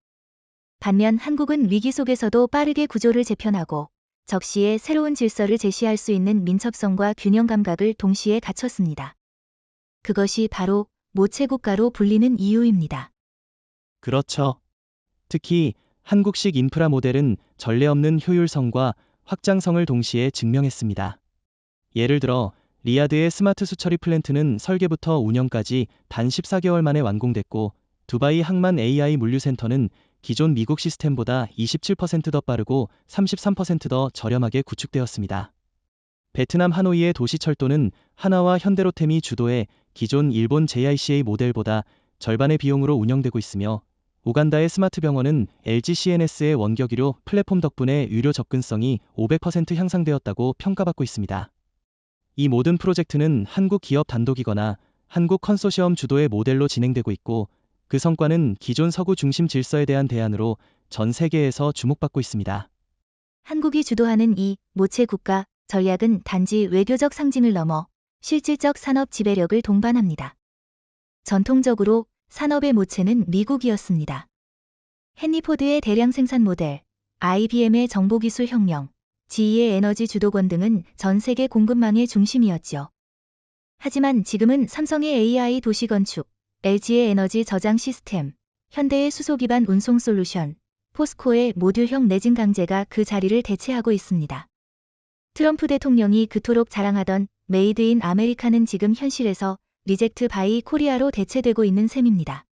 반면 한국은 위기 속에서도 빠르게 구조를 재편하고 적시에 새로운 질서를 제시할 수 있는 민첩성과 균형 감각을 동시에 갖췄습니다. 그것이 바로 모체국가로 불리는 이유입니다. 그렇죠. 특히 한국식 인프라 모델은 전례 없는 효율성과 확장성을 동시에 증명했습니다. 예를 들어 리야드의 스마트 수처리 플랜트는 설계부터 운영까지 단 14개월 만에 완공됐고, 두바이 항만 AI 물류센터는 기존 미국 시스템보다 27% 더 빠르고 33% 더 저렴하게 구축되었습니다. 베트남 하노이의 도시철도는 하나와 현대로템이 주도해 기존 일본 JICA 모델보다 절반의 비용으로 운영되고 있으며, 우간다의 스마트 병원은 LG CNS의 원격의료 플랫폼 덕분에 의료 접근성이 500% 향상되었다고 평가받고 있습니다. 이 모든 프로젝트는 한국 기업 단독이거나 한국 컨소시엄 주도의 모델로 진행되고 있고, 그 성과는 기존 서구 중심 질서에 대한 대안으로 전 세계에서 주목받고 있습니다. 한국이 주도하는 이 모체국가 전략은 단지 외교적 상징을 넘어 실질적 산업 지배력을 동반합니다. 전통적으로 산업의 모체는 미국이었습니다. 헨리 포드의 대량 생산 모델, IBM의 정보기술 혁명, GE의 에너지 주도권 등은 전 세계 공급망의 중심이었죠. 하지만 지금은 삼성의 AI 도시 건축, LG의 에너지 저장 시스템, 현대의 수소 기반 운송 솔루션, 포스코의 모듈형 내진 강제가 그 자리를 대체하고 있습니다. 트럼프 대통령이 그토록 자랑하던 메이드 인 아메리카는 지금 현실에서 리젝트 바이 코리아로 대체되고 있는 셈입니다.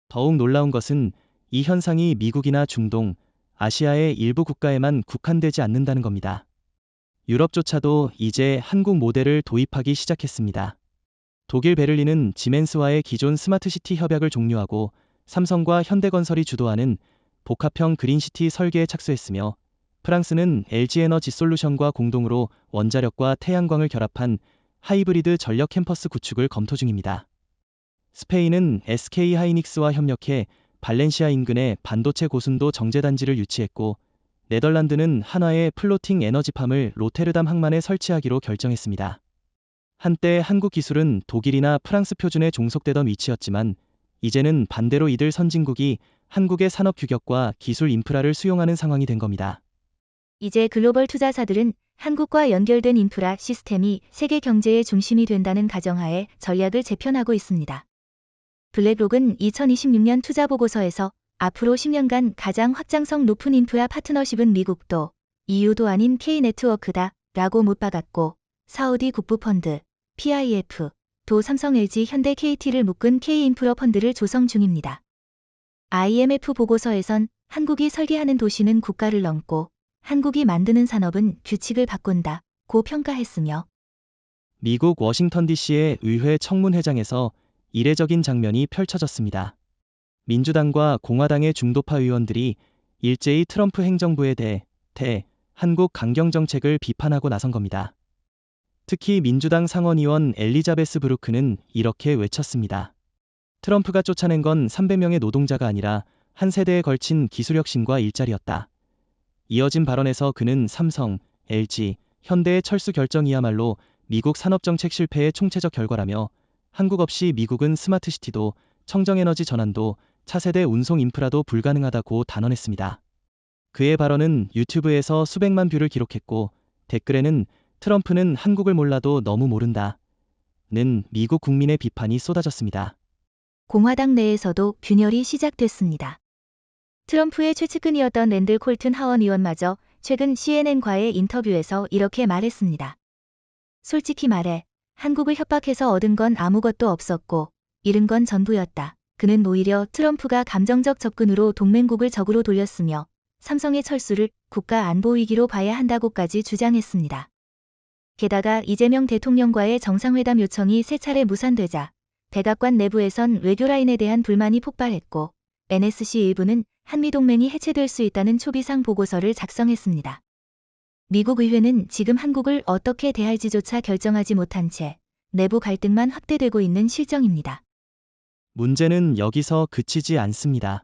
더욱 놀라운 것은 이 현상이 미국이나 중동, 아시아의 일부 국가에만 국한되지 않는다는 겁니다. 유럽조차도 이제 한국 모델을 도입하기 시작했습니다. 독일 베를린은 지멘스와의 기존 스마트시티 협약을 종료하고 삼성과 현대건설이 주도하는 복합형 그린시티 설계에 착수했으며, 프랑스는 LG에너지솔루션과 공동으로 원자력과 태양광을 결합한 하이브리드 전력 캠퍼스 구축을 검토 중입니다. 스페인은 SK하이닉스와 협력해 발렌시아 인근에 반도체 고순도 정제단지를 유치했고, 네덜란드는 한화의 플로팅 에너지팜을 로테르담 항만에 설치하기로 결정했습니다. 한때 한국 기술은 독일이나 프랑스 표준에 종속되던 위치였지만, 이제는 반대로 이들 선진국이 한국의 산업 규격과 기술 인프라를 수용하는 상황이 된 겁니다. 이제 글로벌 투자사들은 한국과 연결된 인프라 시스템이 세계 경제의 중심이 된다는 가정하에 전략을 재편하고 있습니다. 블랙록은 2026년 투자 보고서에서 앞으로 10년간 가장 확장성 높은 인프라 파트너십은 미국도 EU도 아닌 K네트워크다 라고 못 박았고, 사우디 국부펀드, PIF, 도 삼성, LG, 현대, KT를 묶은 K인프라 펀드를 조성 중입니다. IMF 보고서에선 한국이 설계하는 도시는 국가를 넘고 한국이 만드는 산업은 규칙을 바꾼다고 평가했으며 미국 워싱턴 DC의 의회 청문회장에서 이례적인 장면이 펼쳐졌습니다. 민주당과 공화당의 중도파 의원들이 일제히 트럼프 행정부에 대해 한국 강경 정책을 비판하고 나선 겁니다. 특히 민주당 상원의원 엘리자베스 브루크는 이렇게 외쳤습니다. 트럼프가 쫓아낸 건 300명의 노동자가 아니라 한 세대에 걸친 기술혁신과 일자리였다. 이어진 발언에서 그는 삼성, LG, 현대의 철수 결정이야말로 미국 산업정책 실패의 총체적 결과라며 한국 없이 미국은 스마트시티도 청정에너지 전환도 차세대 운송 인프라도 불가능하다고 단언했습니다. 그의 발언은 유튜브에서 수백만 뷰를 기록했고 댓글에는 트럼프는 한국을 몰라도 너무 모른다 는 미국 국민의 비판이 쏟아졌습니다. 공화당 내에서도 균열이 시작됐습니다. 트럼프의 최측근이었던 랜들 콜튼 하원 의원마저 최근 CNN과의 인터뷰에서 이렇게 말했습니다. 솔직히 말해 한국을 협박해서 얻은 건 아무것도 없었고 잃은 건 전부였다. 그는 오히려 트럼프가 감정적 접근으로 동맹국을 적으로 돌렸으며 삼성의 철수를 국가 안보 위기로 봐야 한다고까지 주장했습니다. 게다가 이재명 대통령과의 정상회담 요청이 세 차례 무산되자 백악관 내부에선 외교라인에 대한 불만이 폭발했고 NSC 일부는 한미동맹이 해체될 수 있다는 초비상 보고서를 작성했습니다. 미국 의회는 지금 한국을 어떻게 대할지조차 결정하지 못한 채 내부 갈등만 확대되고 있는 실정입니다. 문제는 여기서 그치지 않습니다.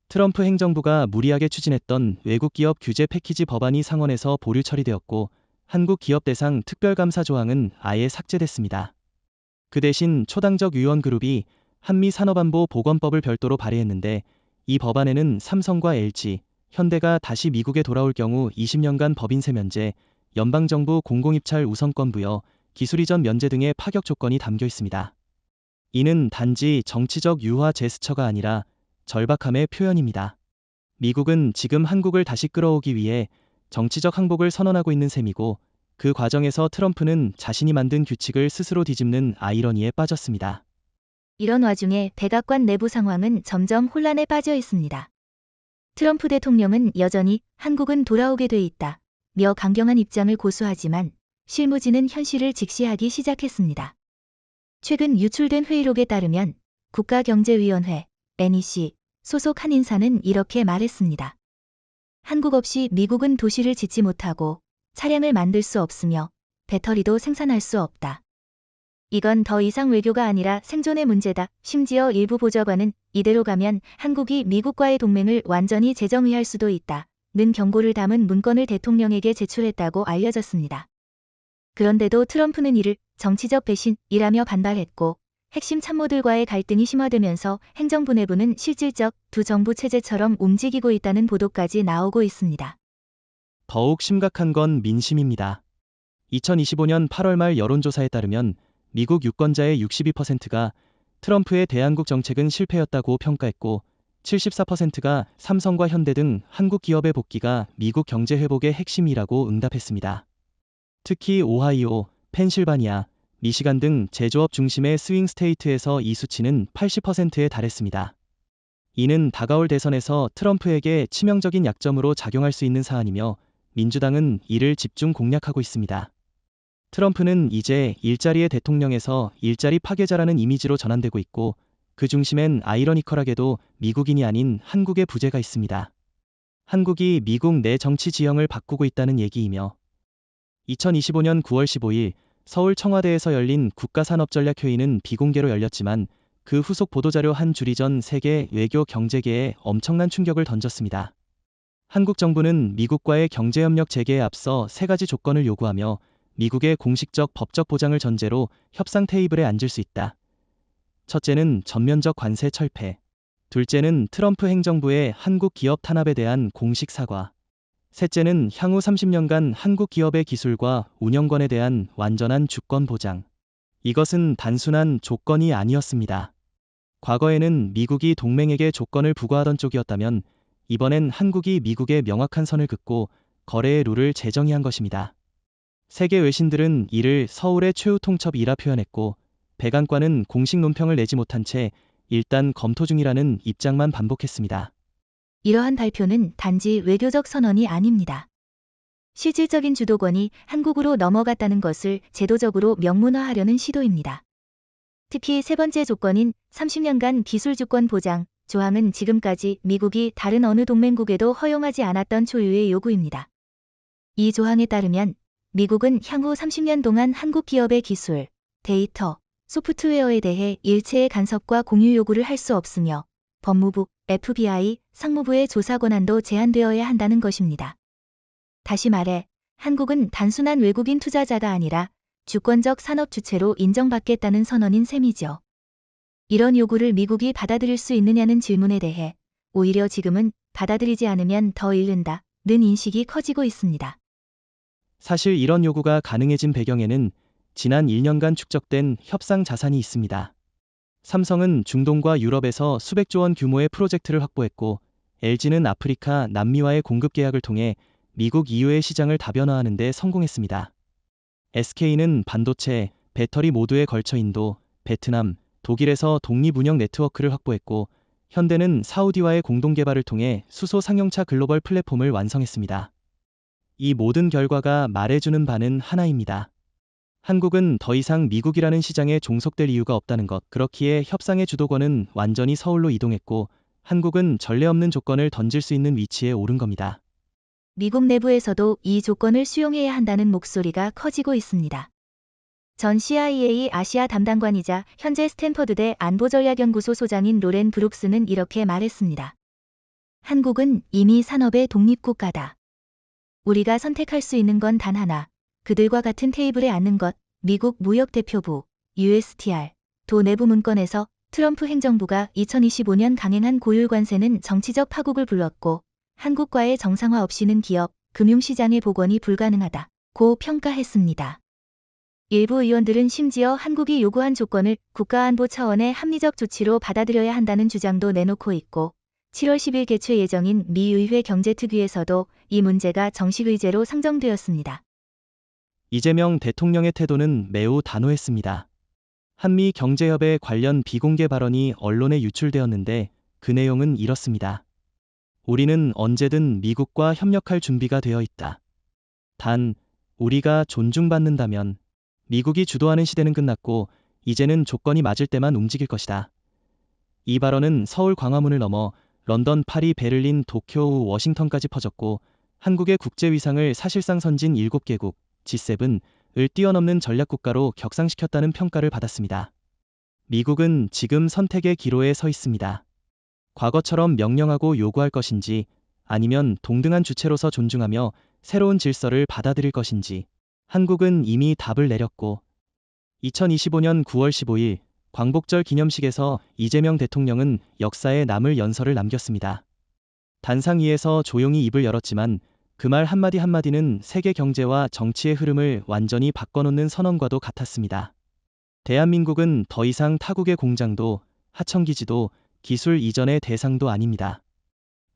트럼프 행정부가 무리하게 추진했던 외국 기업 규제 패키지 법안이 상원에서 보류 처리되었고 한국 기업 대상 특별감사 조항은 아예 삭제됐습니다. 그 대신 초당적 의원 그룹이 한미 산업안보 보건법을 별도로 발의했는데 이 법안에는 삼성과 LG, 현대가 다시 미국에 돌아올 경우 20년간 법인세 면제, 연방정부 공공입찰 우선권 부여, 기술 이전 면제 등의 파격 조건이 담겨 있습니다. 이는 단지 정치적 유화 제스처가 아니라 절박함의 표현입니다. 미국은 지금 한국을 다시 끌어오기 위해 정치적 항복을 선언하고 있는 셈이고 그 과정에서 트럼프는 자신이 만든 규칙을 스스로 뒤집는 아이러니에 빠졌습니다. 이런 와중에 백악관 내부 상황은 점점 혼란에 빠져 있습니다. 트럼프 대통령은 여전히 한국은 돌아오게 돼 있다 며 강경한 입장을 고수하지만 실무진은 현실을 직시하기 시작했습니다. 최근 유출된 회의록에 따르면 국가경제위원회 NEC 소속 한 인사는 이렇게 말했습니다. 한국 없이 미국은 도시를 짓지 못하고 차량을 만들 수 없으며 배터리도 생산할 수 없다. 이건 더 이상 외교가 아니라 생존의 문제다. 심지어 일부 보좌관은 이대로 가면 한국이 미국과의 동맹을 완전히 재정의할 수도 있다. 는 경고를 담은 문건을 대통령에게 제출했다고 알려졌습니다. 그런데도 트럼프는 이를 정치적 배신이라며 반발했고 핵심 참모들과의 갈등이 심화되면서 행정부 내부는 실질적 두 정부 체제처럼 움직이고 있다는 보도까지 나오고 있습니다. 더욱 심각한 건 민심입니다. 2025년 8월 말 여론조사에 따르면 미국 유권자의 62%가 트럼프의 대한국 정책은 실패였다고 평가했고 74%가 삼성과 현대 등 한국 기업의 복귀가 미국 경제 회복의 핵심이라고 응답했습니다. 특히 오하이오, 펜실바니아, 미시간 등 제조업 중심의 스윙 스테이트에서 이 수치는 80%에 달했습니다. 이는 다가올 대선에서 트럼프에게 치명적인 약점으로 작용할 수 있는 사안이며 민주당은 이를 집중 공략하고 있습니다. 트럼프는 이제 일자리의 대통령에서 일자리 파괴자라는 이미지로 전환되고 있고 그 중심엔 아이러니컬하게도 미국인이 아닌 한국의 부재가 있습니다. 한국이 미국 내 정치 지형을 바꾸고 있다는 얘기이며 2025년 9월 15일 서울 청와대에서 열린 국가산업전략회의는 비공개로 열렸지만 그 후속 보도자료 한 줄이 전 세계 외교 경제계에 엄청난 충격을 던졌습니다. 한국 정부는 미국과의 경제협력 재개에 앞서 세 가지 조건을 요구하며 미국의 공식적 법적 보장을 전제로 협상 테이블에 앉을 수 있다. 첫째는 전면적 관세 철폐. 둘째는 트럼프 행정부의 한국 기업 탄압에 대한 공식 사과. 셋째는 향후 30년간 한국 기업의 기술과 운영권에 대한 완전한 주권 보장. 이것은 단순한 조건이 아니었습니다. 과거에는 미국이 동맹에게 조건을 부과하던 쪽이었다면 이번엔 한국이 미국에 명확한 선을 긋고 거래의 룰을 재정의한 것입니다. 세계 외신들은 이를 서울의 최후 통첩이라 표현했고 백악관은 공식 논평을 내지 못한 채 일단 검토 중이라는 입장만 반복했습니다. 이러한 발표는 단지 외교적 선언이 아닙니다. 실질적인 주도권이 한국으로 넘어갔다는 것을 제도적으로 명문화하려는 시도입니다. 특히 세 번째 조건인 30년간 기술 주권 보장 조항은 지금까지 미국이 다른 어느 동맹국에도 허용하지 않았던 초유의 요구입니다. 이 조항에 따르면 미국은 향후 30년 동안 한국 기업의 기술, 데이터, 소프트웨어에 대해 일체의 간섭과 공유 요구를 할 수 없으며 법무부, FBI, 상무부의 조사 권한도 제한되어야 한다는 것입니다. 다시 말해, 한국은 단순한 외국인 투자자가 아니라 주권적 산업 주체로 인정받겠다는 선언인 셈이죠. 이런 요구를 미국이 받아들일 수 있느냐는 질문에 대해 오히려 지금은 받아들이지 않으면 더 잃는다는 인식이 커지고 있습니다. 사실 이런 요구가 가능해진 배경에는 지난 1년간 축적된 협상 자산이 있습니다. 삼성은 중동과 유럽에서 수백조 원 규모의 프로젝트를 확보했고, LG는 아프리카, 남미와의 공급 계약을 통해 미국 이후의 시장을 다변화하는 데 성공했습니다. SK는 반도체, 배터리 모두에 걸쳐 인도, 베트남, 독일에서 독립운영 네트워크를 확보했고, 현대는 사우디와의 공동 개발을 통해 수소 상용차 글로벌 플랫폼을 완성했습니다. 이 모든 결과가 말해주는 바는 하나입니다. 한국은 더 이상 미국이라는 시장에 종속될 이유가 없다는 것. 그렇기에 협상의 주도권은 완전히 서울로 이동했고, 한국은 전례 없는 조건을 던질 수 있는 위치에 오른 겁니다. 미국 내부에서도 이 조건을 수용해야 한다는 목소리가 커지고 있습니다. 전 CIA 아시아 담당관이자 현재 스탠퍼드대 안보전략연구소 소장인 로렌 브룩스는 이렇게 말했습니다. 한국은 이미 산업의 독립국가다. 우리가 선택할 수 있는 건 단 하나, 그들과 같은 테이블에 앉는 것. 미국 무역대표부, USTR, 도 내부 문건에서 트럼프 행정부가 2025년 강행한 고율 관세는 정치적 파국을 불렀고, 한국과의 정상화 없이는 기업, 금융시장의 복원이 불가능하다고 평가했습니다. 일부 의원들은 심지어 한국이 요구한 조건을 국가안보 차원의 합리적 조치로 받아들여야 한다는 주장도 내놓고 있고, 7월 10일 개최 예정인 미 의회 경제특위에서도 이 문제가 정식 의제로 상정되었습니다. 이재명 대통령의 태도는 매우 단호했습니다. 한미 경제협의 관련 비공개 발언이 언론에 유출되었는데 그 내용은 이렇습니다. 우리는 언제든 미국과 협력할 준비가 되어 있다. 단, 우리가 존중받는다면 미국이 주도하는 시대는 끝났고 이제는 조건이 맞을 때만 움직일 것이다. 이 발언은 서울 광화문을 넘어 런던, 파리, 베를린, 도쿄, 워싱턴까지 퍼졌고, 한국의 국제 위상을 사실상 선진 7개국, G7을 뛰어넘는 전략국가로 격상시켰다는 평가를 받았습니다. 미국은 지금 선택의 기로에 서 있습니다. 과거처럼 명령하고 요구할 것인지, 아니면 동등한 주체로서 존중하며 새로운 질서를 받아들일 것인지, 한국은 이미 답을 내렸고, 2025년 9월 15일 광복절 기념식에서 이재명 대통령은 역사에 남을 연설을 남겼습니다. 단상 위에서 조용히 입을 열었지만 그 말 한마디 한마디는 세계 경제와 정치의 흐름을 완전히 바꿔놓는 선언과도 같았습니다. 대한민국은 더 이상 타국의 공장도, 하청기지도, 기술 이전의 대상도 아닙니다.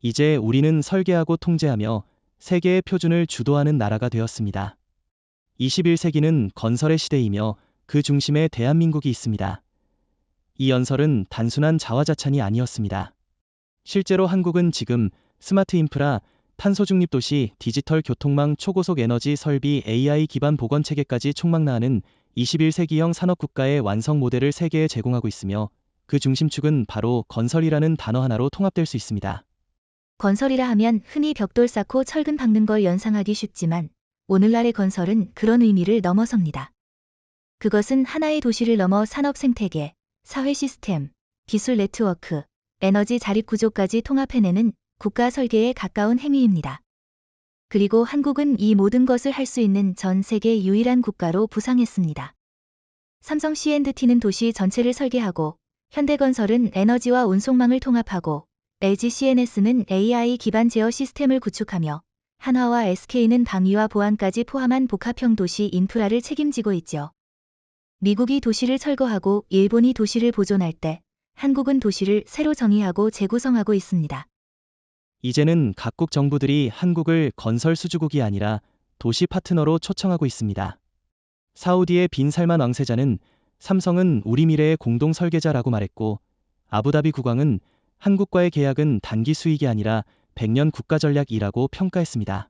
이제 우리는 설계하고 통제하며 세계의 표준을 주도하는 나라가 되었습니다. 21세기는 건설의 시대이며 그 중심에 대한민국이 있습니다. 이 연설은 단순한 자화자찬이 아니었습니다. 실제로 한국은 지금 스마트 인프라, 탄소 중립 도시, 디지털 교통망, 초고속 에너지 설비, AI 기반 보건 체계까지 촉망라하는 21세기형 산업 국가의 완성 모델을 세계에 제공하고 있으며, 그 중심축은 바로 건설이라는 단어 하나로 통합될 수 있습니다. 건설이라 하면 흔히 벽돌 쌓고 철근 박는 걸 연상하기 쉽지만 오늘날의 건설은 그런 의미를 넘어섭니다. 그것은 하나의 도시를 넘어 산업 생태계, 사회 시스템, 기술 네트워크, 에너지 자립 구조까지 통합해내는 국가 설계에 가까운 행위입니다. 그리고 한국은 이 모든 것을 할 수 있는 전 세계 유일한 국가로 부상했습니다. 삼성 C&T는 도시 전체를 설계하고, 현대건설은 에너지와 운송망을 통합하고, LG CNS는 AI 기반 제어 시스템을 구축하며, 한화와 SK는 방위와 보안까지 포함한 복합형 도시 인프라를 책임지고 있죠. 미국이 도시를 철거하고 일본이 도시를 보존할 때, 한국은 도시를 새로 정의하고 재구성하고 있습니다. 이제는 각국 정부들이 한국을 건설 수주국이 아니라 도시 파트너로 초청하고 있습니다. 사우디의 빈 살만 왕세자는 삼성은 우리 미래의 공동 설계자라고 말했고, 아부다비 국왕은 한국과의 계약은 단기 수익이 아니라 100년 국가전략이라고 평가했습니다.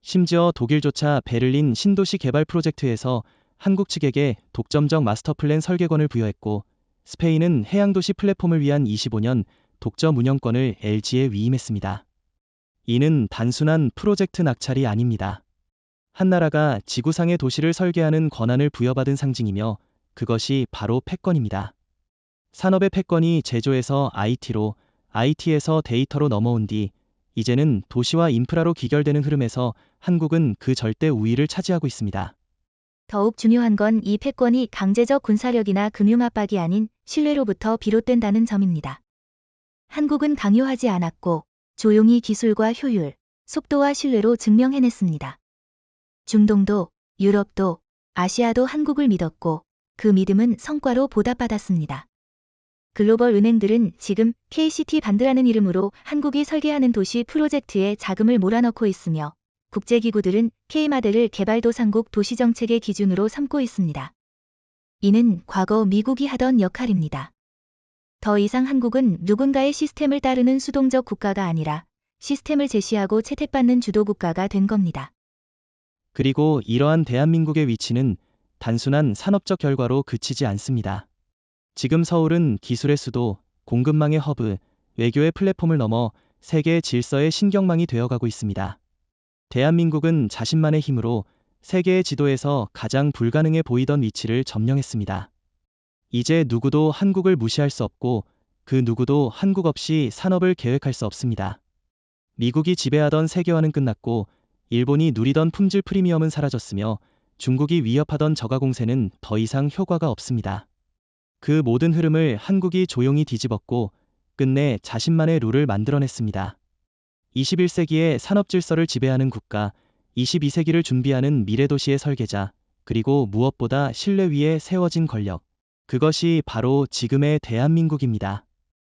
심지어 독일조차 베를린 신도시 개발 프로젝트에서 한국 측에게 독점적 마스터플랜 설계권을 부여했고, 스페인은 해양도시 플랫폼을 위한 25년 독점 운영권을 LG에 위임했습니다. 이는 단순한 프로젝트 낙찰이 아닙니다. 한 나라가 지구상의 도시를 설계하는 권한을 부여받은 상징이며, 그것이 바로 패권입니다. 산업의 패권이 제조에서 IT로, IT에서 데이터로 넘어온 뒤 이제는 도시와 인프라로 귀결되는 흐름에서 한국은 그 절대 우위를 차지하고 있습니다. 더욱 중요한 건 이 패권이 강제적 군사력이나 금융 압박이 아닌 신뢰로부터 비롯된다는 점입니다. 한국은 강요하지 않았고 조용히 기술과 효율, 속도와 신뢰로 증명해냈습니다. 중동도, 유럽도, 아시아도 한국을 믿었고 그 믿음은 성과로 보답받았습니다. 글로벌 은행들은 지금 KCT 반드라는 이름으로 한국이 설계하는 도시 프로젝트에 자금을 몰아넣고 있으며 국제기구들은 K마델을 개발도상국 도시정책의 기준으로 삼고 있습니다. 이는 과거 미국이 하던 역할입니다. 더 이상 한국은 누군가의 시스템을 따르는 수동적 국가가 아니라 시스템을 제시하고 채택받는 주도 국가가 된 겁니다. 그리고 이러한 대한민국의 위치는 단순한 산업적 결과로 그치지 않습니다. 지금 서울은 기술의 수도, 공급망의 허브, 외교의 플랫폼을 넘어 세계의 질서의 신경망이 되어가고 있습니다. 대한민국은 자신만의 힘으로 세계의 지도에서 가장 불가능해 보이던 위치를 점령했습니다. 이제 누구도 한국을 무시할 수 없고 그 누구도 한국 없이 산업을 계획할 수 없습니다. 미국이 지배하던 세계화는 끝났고 일본이 누리던 품질 프리미엄은 사라졌으며 중국이 위협하던 저가 공세는 더 이상 효과가 없습니다. 그 모든 흐름을 한국이 조용히 뒤집었고 끝내 자신만의 룰을 만들어냈습니다. 21세기의 산업 질서를 지배하는 국가, 22세기를 준비하는 미래도시의 설계자, 그리고 무엇보다 신뢰 위에 세워진 권력. 그것이 바로 지금의 대한민국입니다.